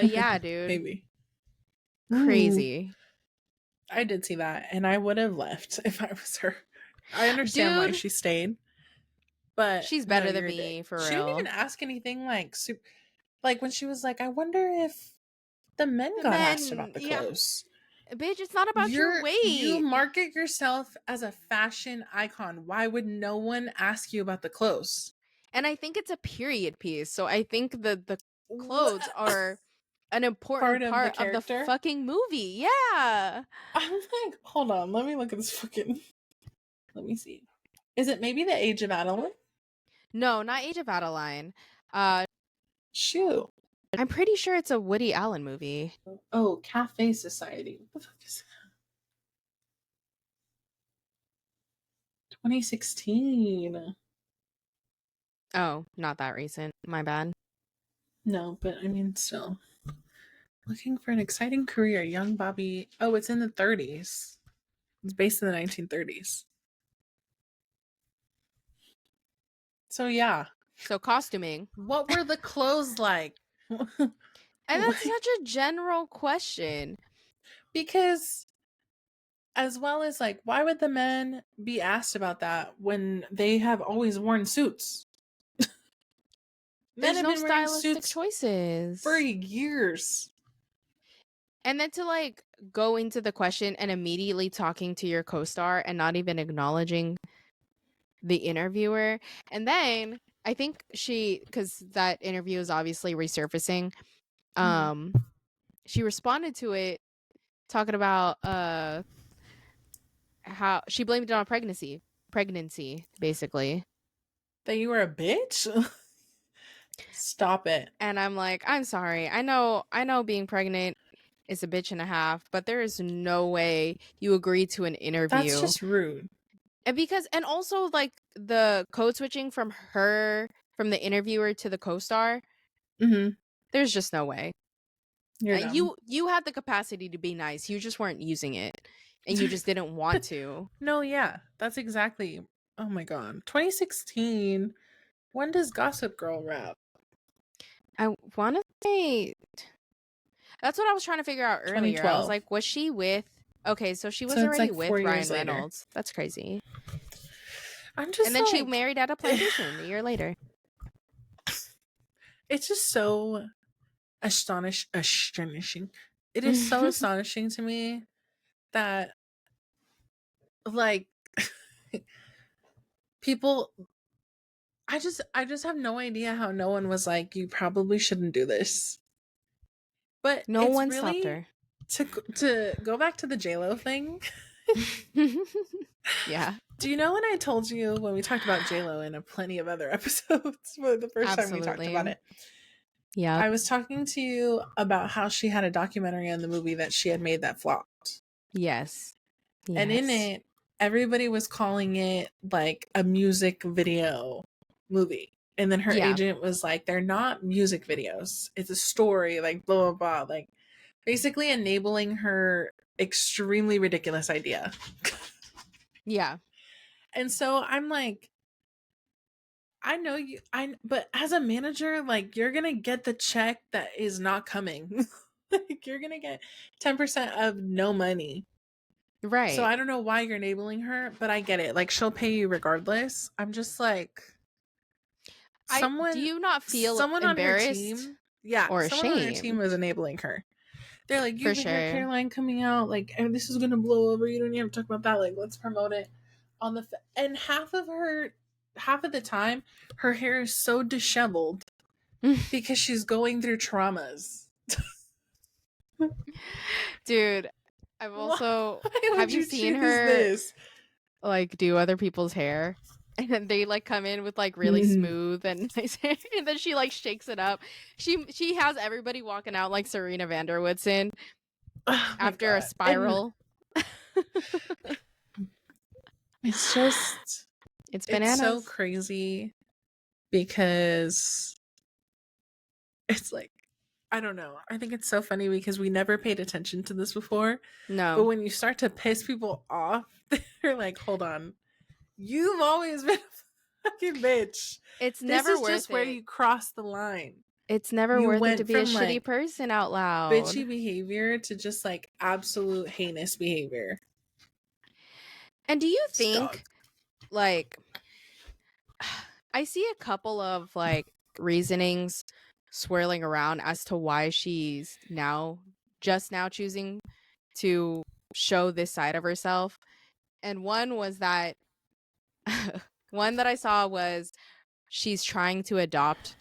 yeah, dude. Maybe. Crazy. I did see that, and I would have left if I was her. I understand why Dude, she stayed, but she's no, better than you're a dick. me, for She didn't real. even ask anything like super. Like when she was like, "I wonder if the men The got asked about men, the yeah. clothes." Bitch, it's not about your You weight. market yourself as a fashion icon. Why would no one ask you about the clothes? And I think it's a period piece. So I think the clothes What? are an important Part of the part of the character? fucking movie. Yeah. I'm like, hold on, let me look at this fucking. Let me see. Is it maybe the Age of Adeline? No, not Age of Adeline. Shoot. I'm pretty sure it's a Woody Allen movie. Oh, Cafe Society. What the fuck is that? 2016. Oh, not that recent. My bad. No, but I mean, still. Looking for an exciting career, young Bobby. Oh, it's in the 30s. It's based in the 1930s. So, yeah. So costuming. What were the clothes like? And that's such a general question. Because, as well as, like, why would the men be asked about that when they have always worn suits? Men There's have no been wearing stylistic suits choices. for years. And then to like go into the question and immediately talking to your co-star and not even acknowledging the interviewer. And then I think because that interview is obviously resurfacing, she responded to it talking about how she blamed it on pregnancy basically. That you were a bitch? Stop it. And I'm like, I'm sorry, I know being pregnant is a bitch and a half, but there is no way you agree to an That's interview. just rude. And also like the code switching from the interviewer to the co-star, there's just no way. You're dumb. You had the capacity to be nice, you just weren't using it, and you just didn't want to. No, yeah, that's exactly. Oh my god, 2016. When does Gossip Girl wrap? I want to say that's what I was trying to figure out earlier. I was 2012. like, was she with? Okay, so she was So it's already like with 4 years Ryan later. Reynolds. That's crazy. I'm just And then she like, married at a plantation a year later. it's just so astonishing. It is so astonishing to me that like people. I just have no idea how no one was like, you probably shouldn't do this. But No it's one stopped really her. to go back to the JLo thing. Yeah. Do you know when I told you when we talked about JLo in a plenty of other episodes for the first time we talked about it? Yeah. I was talking to you about how she had a documentary on the movie that she had made that flopped. Yes. And in it, everybody was calling it like a music video movie. And then her agent was like, they're not music videos. It's a story, like blah, blah, blah. Like basically enabling her extremely ridiculous idea. Yeah. And so I'm like, I know but as a manager, like you're gonna get the check that is not coming. Like you're gonna get 10% of no money. Right. So I don't know why you're enabling her, but I get it. Like she'll pay you regardless. I'm just like do you not feel someone on her embarrassed team. Yeah, or someone on her ashamed? team was enabling her. They're like, you For have a hair sure. care line coming out, like, and this is gonna blow over. You don't even have to talk about that. Like, let's promote it on and half of the time, her hair is so disheveled because she's going through traumas. Dude, I've Why also have would you you seen choose her this? like do other people's hair? And then they like come in with like really smooth and nice hair, and then she like shakes it up. She has everybody walking out like Serena Vanderwoodson Oh my after a god. And spiral. it's just It's it's so bananas. crazy because it's like I don't know. I think it's so funny because we never paid attention to this before. But No, when you start to piss people off, they're like, hold on. You've always been a fucking bitch. it's This never is worth just where it. you cross the line. It's never You worth it to went be a from shitty like person out loud. bitchy behavior to just like absolute heinous behavior. And do you It's think dog. like I see a couple of like reasonings swirling around as to why she's now choosing to show this side of herself. And one was that one that I saw was she's trying to adopt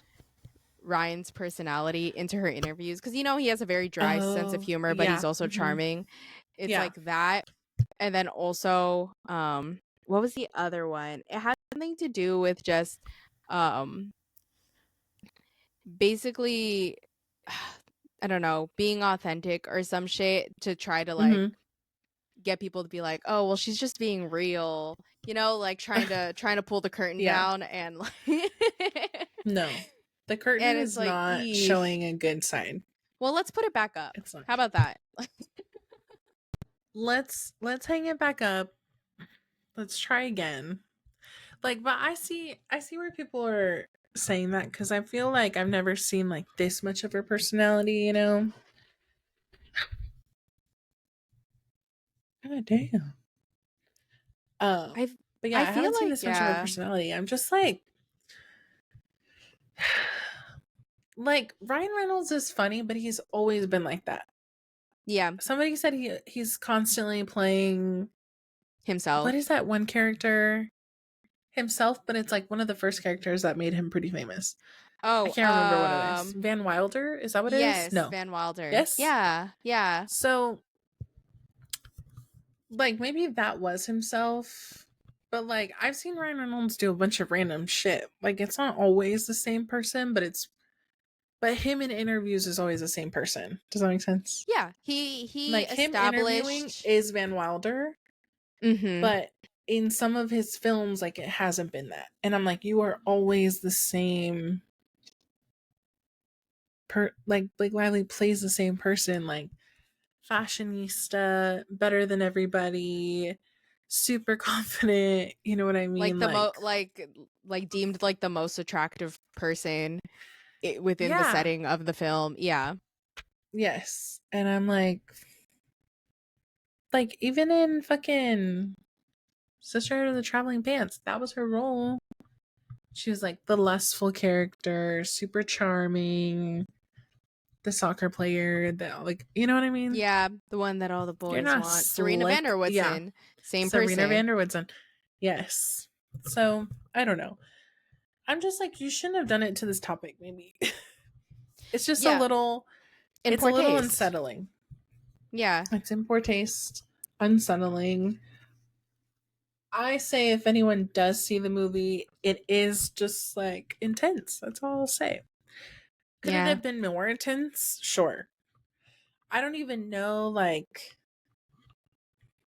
Ryan's personality into her interviews because he has a very dry sense of Oh, humor, but he's yeah. also charming. It's Yeah. like that. And then also what was the other one? It had something to do with just um basically I don't know, being authentic or some shit to try to like Mhm. get people to be like, "Oh, well she's just being real." Like trying to pull the curtain Yeah. down and like No. The curtain and it's is like, not "Eesh." showing a good side. Well, let's put it back up. It's not. How about that? Let's hang it back up. Let's try again. Like, but I see where people are saying that because I feel like I've never seen like this much of her personality. God damn. Um, I but yeah, I I feel haven't seen like this much of her yeah. personality. I'm just like Ryan Reynolds is funny, but he's always been like that. Yeah, Somebody said he's constantly playing what himself. is that one character himself, but it's like one of the first characters that made him pretty famous. I Oh, can't remember what it is. Van Wilder, is that what it is? yes, No. Van Wilder. Yes. Yeah, yeah. So like maybe that was himself. But like I've seen Ryan Reynolds do a bunch of random shit. Like it's not always the same person, but him in interviews is always the same person. Does that make sense? Yeah, he Like him interviewing established is Van Wilder, Mhm. but in some of his films, like it hasn't been that. And I'm like, you are always the same like Blake Lively plays the same person, like fashionista, better than everybody, super confident, you know what I Like mean? the Like like deemed like the most attractive person within the yeah, setting of the film. Yeah. yes. And I'm like even in fucking Sister of the Traveling Pants, that was her role. She was like the lustful character, super charming, the soccer player, that like you know what I mean? Yeah, the one that all the You're boys not want. Serena slick. Yeah. Vanderwoodson, same Serena person. Vanderwoodson. Yes. So I don't know. I'm just like, you shouldn't have done it to this topic, maybe. It's just Yeah, in it's a poor little taste. unsettling. Yeah. It's in poor taste, unsettling. I say if anyone does see the movie, it is just like intense. That's all I'll say. Could it Yeah. have been more intense? Sure. I don't even know like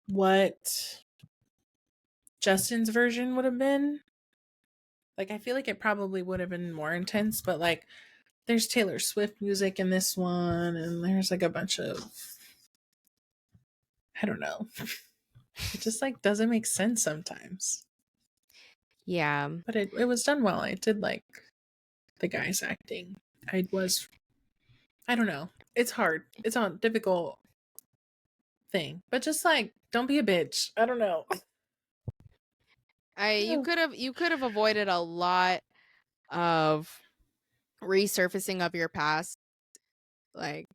what Justin's version would have been. Like I feel like it probably would have been more intense, but like there's Taylor Swift music in this one and there's like a bunch of I don't know. It just like doesn't make sense sometimes. Yeah. But it was done well. I did like the guy's acting. I don't know. It's hard. It's a difficult thing. But just like don't be a bitch. I don't know. You could have avoided a lot of resurfacing of your past. Like,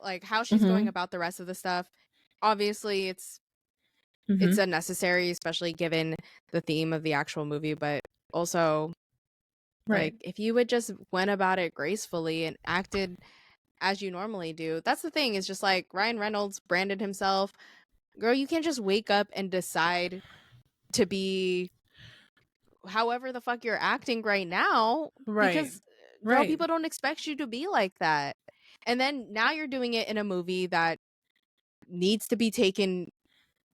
like how she's going Mhm. about the rest of the stuff. Obviously, it's Mhm. unnecessary, especially given the theme of the actual movie, but also Right. like if you would just went about it gracefully and acted as you normally do. That's the thing, is just like Ryan Reynolds branded himself. Girl, you can't just wake up and decide to be however the fuck you're acting right now, Right. because girl, Right. people don't expect you to be like that. And then now you're doing it in a movie that needs to be taken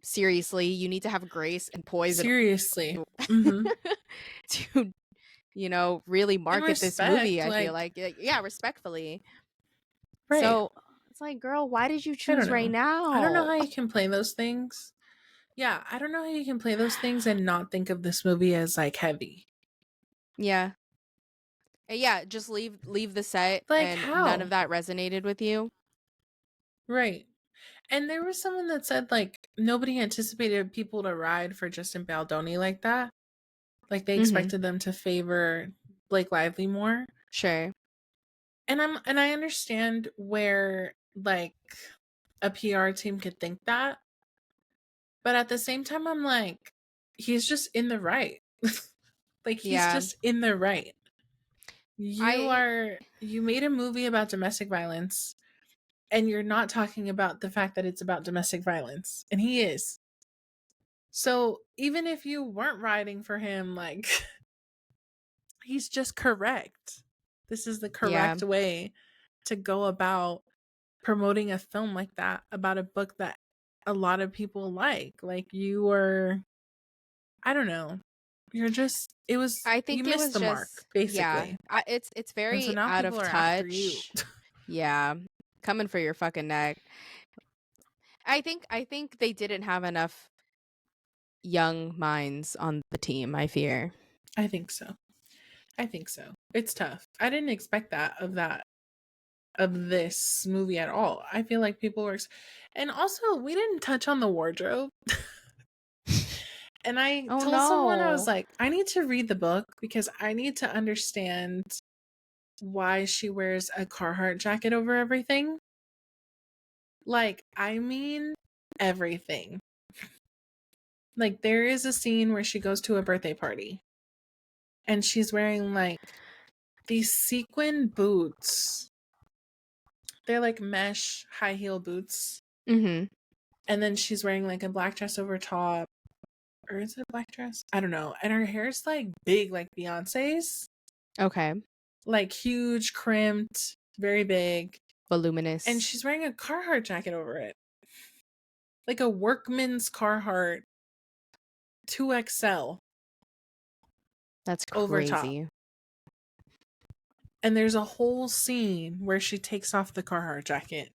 seriously. You need to have grace and poise and Seriously. Mm-hmm. to, really And market this movie, respect, I feel like, like. Yeah, respectfully. right. So it's like, girl, why did you I don't choose right know. I don't know now? how you can play those things. Yeah, I don't know how you can play those things and not think of this movie as like heavy. Yeah. Yeah, just leave the set Like and none how? of that resonated with you. Right. And there was someone that said like nobody anticipated people to ride for Justin Baldoni like that. Like they Mm-hmm. expected them to favor Blake Lively more. Sure. And I understand where like a PR team could think that, but at the same time I'm like he's just in the right. Like he's Yeah. just in the right. I You made a movie about domestic violence and you're not talking about the fact that it's about domestic violence. And he is. So even if you weren't writing for him, like he's just correct. This is the yeah. correct way to go about promoting a film like that about a book that a lot of people like. Like you were, I don't know. You're just it was I you think it missed was the mark just, yeah. basically. It's And so very now out people of are after you. touch. Yeah. Coming for your fucking neck. I think they didn't have enough young minds on the team, I fear. I think so. I think so. It's tough. I didn't expect that of this movie at all. I feel like people were and also we didn't touch on the wardrobe. And I Oh told someone I was no. like, I need to read the book because I need to understand why she wears a Carhartt jacket over everything. Like, I mean everything. Like there is a scene where she goes to a birthday party and she's wearing like these sequin boots. They're like mesh high heel boots. Mm-hmm. And then she's wearing like a black dress over top. Or is it a black dress? I don't know. And her hair's like big, like Beyonce's. Okay. Like huge, crimped, very big. And Voluminous. she's wearing a Carhartt jacket over it. Like a workman's Carhartt 2XL That's over top. crazy. And there's a whole scene where she takes off the Carhartt jacket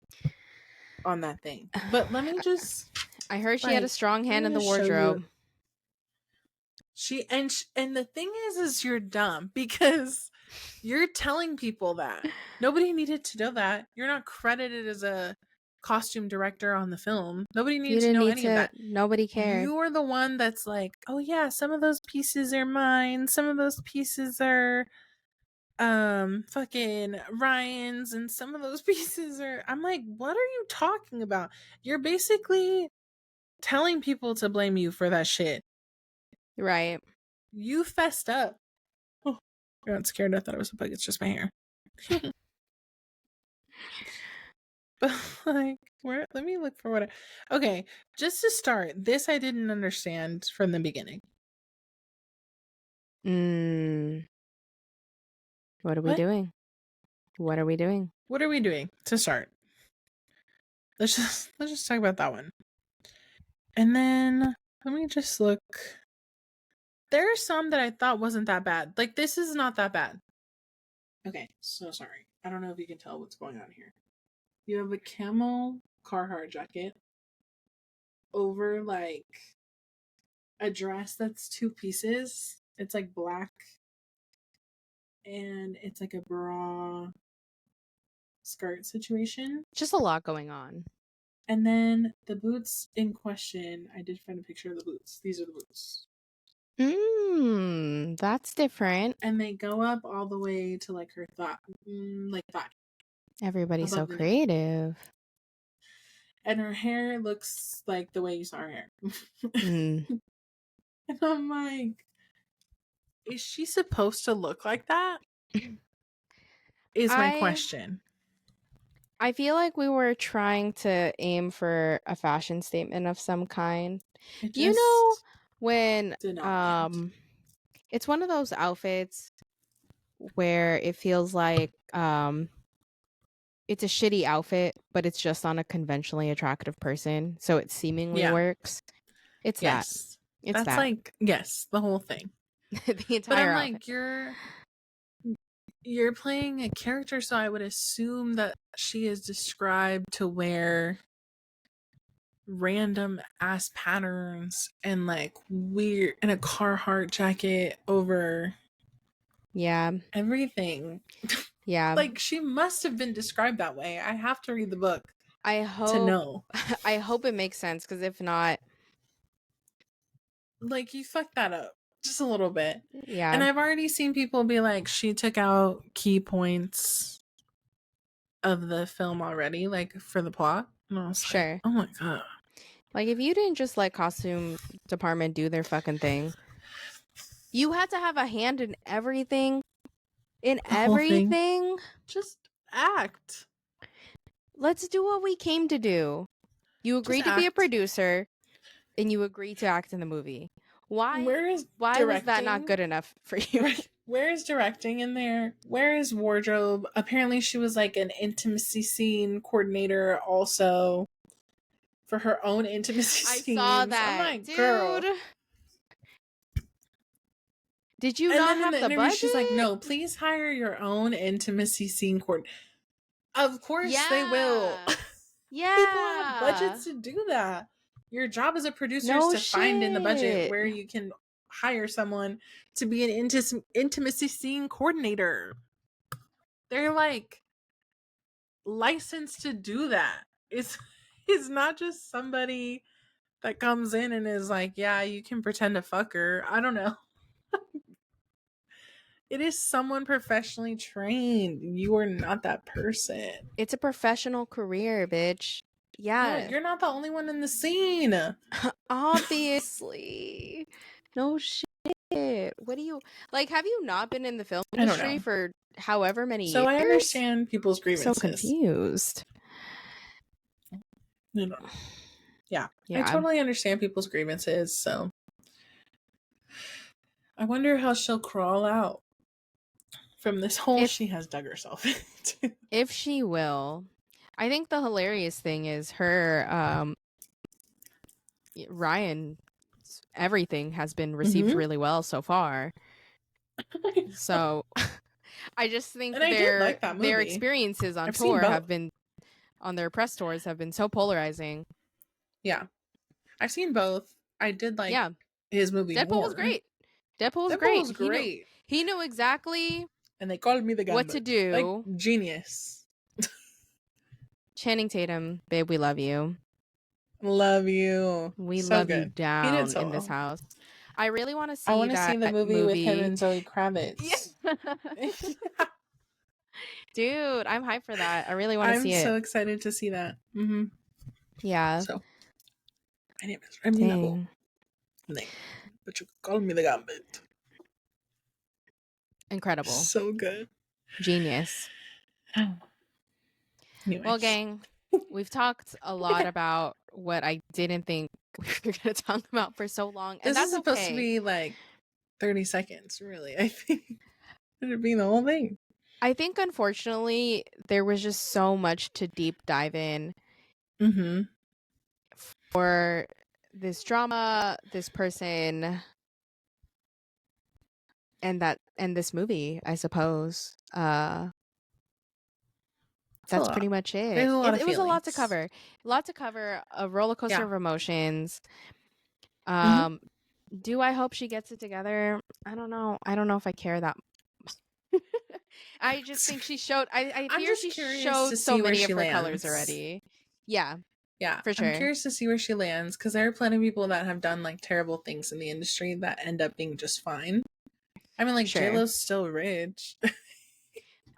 on that thing. But let me just I heard she had a like strong let hand me in the just show you. wardrobe. And the thing is you're dumb because you're telling people that. Nobody needed to know that. You're not credited as a costume director on the film. Nobody You needed to didn't know need any of to, that. nobody cared. You're the one that's like, "Oh yeah, some of those pieces are mine. Some of those pieces are fucking Ryan's and some of those pieces are." I'm like, "What are you talking about?" You're basically telling people to blame you for that shit. Right. You fessed up. Oh, I got scared. I thought it was a bug. It's just my hair. But like, where? Let me look for what. Okay, just to start, this I didn't understand from the beginning. Mm, what are we What? doing? What are we doing? What are we doing to start? Let's just talk about that one. And then let me just look. There are some that I thought wasn't that bad. Like this is not that bad. Okay, so sorry. I don't know if you can tell what's going on here. You have a camel Carhartt jacket over like a dress that's two pieces. It's like black and it's like a bra skirt situation. Just a lot going on. And then the boots in question, I did find a picture of the boots. These are the boots. That's different. And they go up all the way to like her thigh, like thigh, Everybody's so above the knee. creative. And her hair looks like the way you saw her hair. Mm. And I'm like, is she supposed to look like that? Is my I question. I feel like we were trying to aim for a fashion statement of some kind. It You know just when did not land. it's one of those outfits where it feels like it's a shitty outfit, but it's just on a conventionally attractive person, so it seemingly Yeah. works. It's that. Yes. It's That's that. like, yes, the whole thing. The But entire I'm outfit. like, you're playing a character, so I would assume that she is described to wear random ass patterns and like weird and a Carhartt jacket over Yeah. everything. Yeah. Like she must have been described that way. I have to read the book I to hope know. I hope it makes sense, because if not, Like you fucked that up just a little bit. yeah, And I've already seen people be like, she took out key points of the film already, like for the plot. And I was like, sure. oh my god. Like, if you didn't just let costume department do their fucking thing, you had to have a hand in everything. In The whole thing. everything. Just act. Let's do what we came to do. You Just agreed to be a act. producer, and you agreed to act in the movie. Why? Where is Why was that not directing? good enough for you? Where is directing in there? Where is wardrobe? Apparently, she was like an intimacy scene coordinator also for her own intimacy I saw scenes. I'm that, like, girl. dude. Did you And not then in have the the interview, she's like, budget? no, please hire your own intimacy scene coordinator. Of course they will. Yeah. People have Yeah. budgets to do that. Your job as a producer is No to find in the budget shit. where you can hire someone to be an intimacy scene coordinator. They're like licensed to do that. It's not just somebody that comes in and is like, yeah, you can pretend to fuck her. I don't know. It is someone professionally trained. You are not that person. It's a professional career, bitch. Yeah, Yeah. you're not the only one in the scene. Obviously. No shit. What do you like? Have you not been in the film I don't industry know. for however many So I years? understand people's So grievances. confused. You know. Yeah, I Yeah. totally understand people's grievances. So I wonder how she'll crawl out from this hole If she has dug herself into. if she will. I think the hilarious thing is her Ryan, everything has been received Mm-hmm. really well so far. So I just think And I did like that their movie. experiences on I've seen tour both. have been on their press tours have been so polarizing. Yeah, I've seen both. I did like Yeah. his movie Deadpool was more. great. Deadpool was Deadpool great. was great. He knew exactly And they called me the what to Gambit. Like, do. genius. Channing Tatum, babe, we love you. Love you. We So love you good. He did down so in this well. house. I really want to I see want to see that the movie with him movie. and Zoe Yeah. Kravitz. Dude, I'm hyped for that. I really want to I'm see it. so excited to see that. Mm-hmm. Yeah. So, my name is Remy Nabo. Dang. But you can call me the Gambit. Incredible. So good. Genius. Anyways. Well, gang, we've talked a lot about what I didn't think we were going to talk about for so long. And This that's is supposed okay. to be like 30 seconds, really. I think it would be the whole thing. I think, unfortunately, there was just so much to deep dive in for this drama, this person, and this movie, I suppose. That's pretty much it. There's a lot of It was a lot to feelings. cover. A lot to cover. A roller coaster Yeah. of emotions. Do I hope she gets it together? I don't know. I don't know if I care that much. I just think she showed. I I'm fear just she curious showed to so see where many of she her colors lands. already. Yeah, Yeah, for sure. I'm curious to see where she lands because there are plenty of people that have done like terrible things in the industry that end up being just fine. I mean, like Sure. JLo's still rich.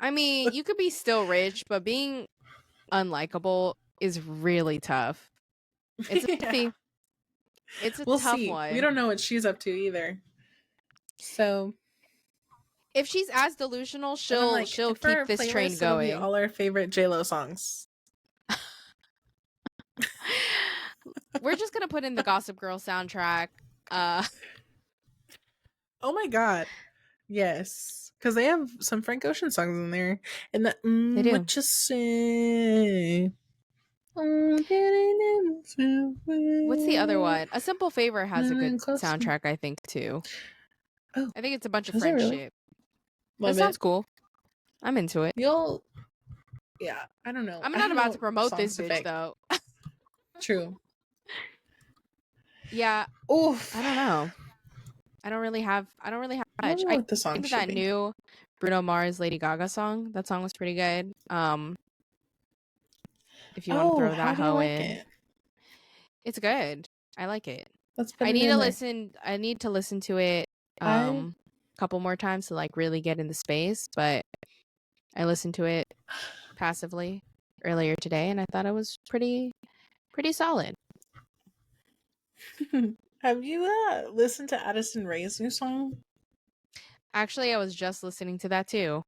I mean, you could be still rich, but being unlikable is really tough. It's a toughie. It's a We'll tough see. one. We don't know what she's up to either. So if she's as delusional, and then, she'll for keep this train playlist, it'll be going. all our favorite JLo songs. We're just gonna put in the Gossip Girl soundtrack. Oh my god. Yes. Because they have some Frank Ocean songs in there. And that They do. what you say. Oh, What's the other one? A Simple Favor has a good close. soundtrack, I think, too. Oh, I think it's a bunch of does it French really? shit. That Love sounds it. cool. I'm into it. You'll yeah, I don't know. I'm I not don't about know to promote this songs to bitch pick. though. True. Yeah, Oof. I don't know. I don't really have I much. don't know I what the song think should that be. new Bruno Mars Lady Gaga song, that song was pretty good. If you want to Oh, throw how that do you hoe like in. it? It's good. I like it. Let's put I it need in to there. listen to it I a couple more times to like really get in the space, but I listened to it passively earlier today and I thought it was pretty solid. have you listened to Addison Rae's new song? Actually, I was just listening to that too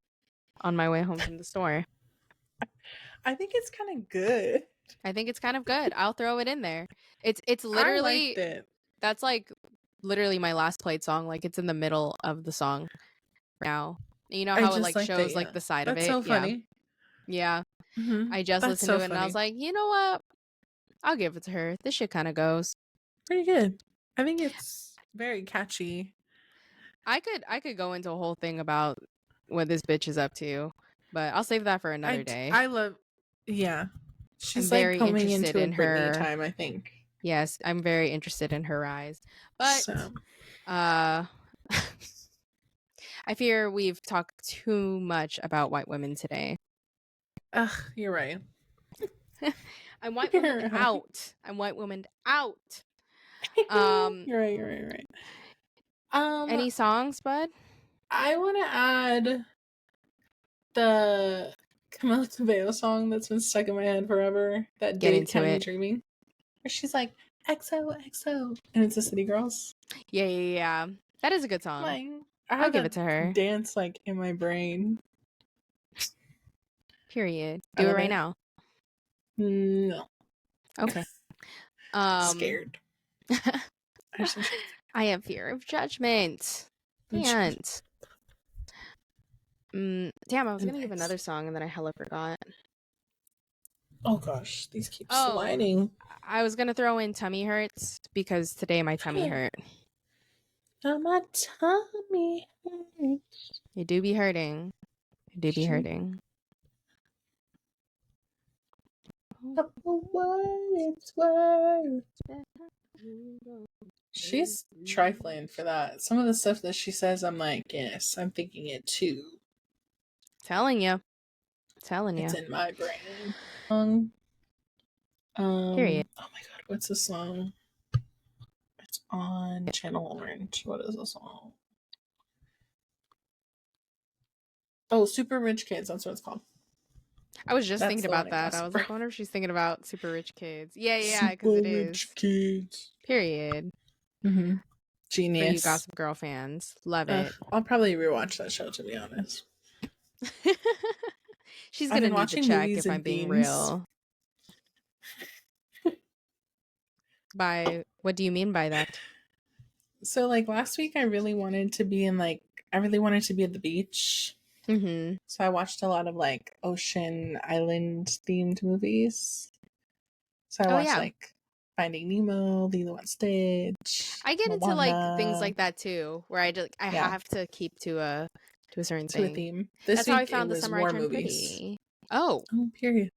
on my way home from the store. I think it's kind of good. I think it's kind of good. I'll throw it in there. It's I liked literally it. that's like literally my last played song. Like it's in the middle of the song now. You know I how it just like liked it, shows yeah. like the side of That's it? so Yeah. funny. Yeah. I just That's listened so to it and I was funny. like, you know what? I'll give it to her. This shit kind of goes. Pretty good. I think it's very catchy. I could go into a whole thing about what this bitch is up to, but I'll save that for another day. I love, yeah. I'm She's like very coming interested into a in Britney her. time, I think. Yes, I'm very interested in her rise. But So, I fear we've talked too much about white women today. ugh, you're right. I'm white You're woman right. out. I'm white woman out. You're right. You're right. Any songs, bud? I want to add the Camila Cabello song that's been stuck in my head forever. That Get Date into Had Me it. Dreaming. Where she's like, XOXO. And it's the City Girls. Yeah. That is a good song. Like, I I'll have give that it to her. dance like in my brain. Period. I Do it love right it. now. No. Okay. Scared. I have fear of judgment. And damn, I was gonna give another song and then I hella forgot. Oh gosh, these keep sliding. I was gonna throw in Tummy Hurts because today my tummy hurt. My tummy hurts. It do be hurting. It do be hurting. For what it's worth. She's trifling for that. Some of the stuff that she says, I'm like, yes, I'm thinking it too. Telling you. It's in my brain. Period. Oh my god, what's the song? It's on Channel Orange. What is the song? Oh, Super Rich Kids. That's what it's called. I was just That's thinking the one about in that. I Gossip was Girl. like, I wonder if she's thinking about Super Rich Kids. Yeah, because Super it is. Rich Kids. Period. Genius. For you Gossip Girl fans. Love it. I'll probably rewatch that show, to be honest. She's gonna need to check if I'm being real. By what do you mean by that? So like last week I really wanted to be at the beach. So I watched a lot of like ocean island themed movies. So I watched like Finding Nemo, Lilo and Stitch. I get Moana, into like things like that too, where I have to keep to a certain thing. To a theme. That's how I found The Summer I Turned Pretty. Oh, period.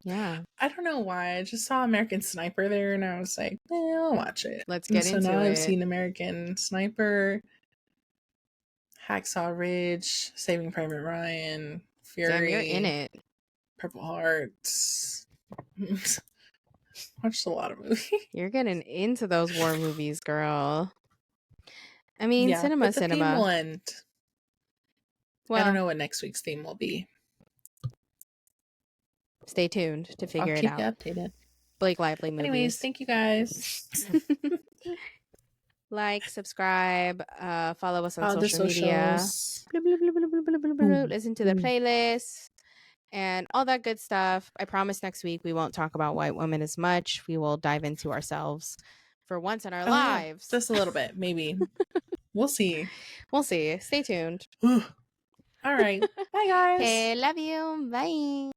Yeah. I don't know why. I just saw American Sniper there and I was like, I'll watch it. Let's get into it. So now I've seen American Sniper, Hacksaw Ridge, Saving Private Ryan, Fury. Damn, you're in it. Purple Hearts. Watched a lot of movies. You're getting into those war movies, girl. I mean, cinema. Theme will end. Well, I don't know what next week's theme will be. Stay tuned to figure it out. I'll keep you updated. Blake Lively movies. Anyways, thank you guys. Like, subscribe, follow us on social media. Listen to the playlist. and all that good stuff. I promise next week we won't talk about white women as much. We will dive into ourselves for once in our Oh yeah, lives. just a little bit, maybe. We'll see. We'll see. Stay tuned. All right. Bye, guys. Okay, love you. Bye.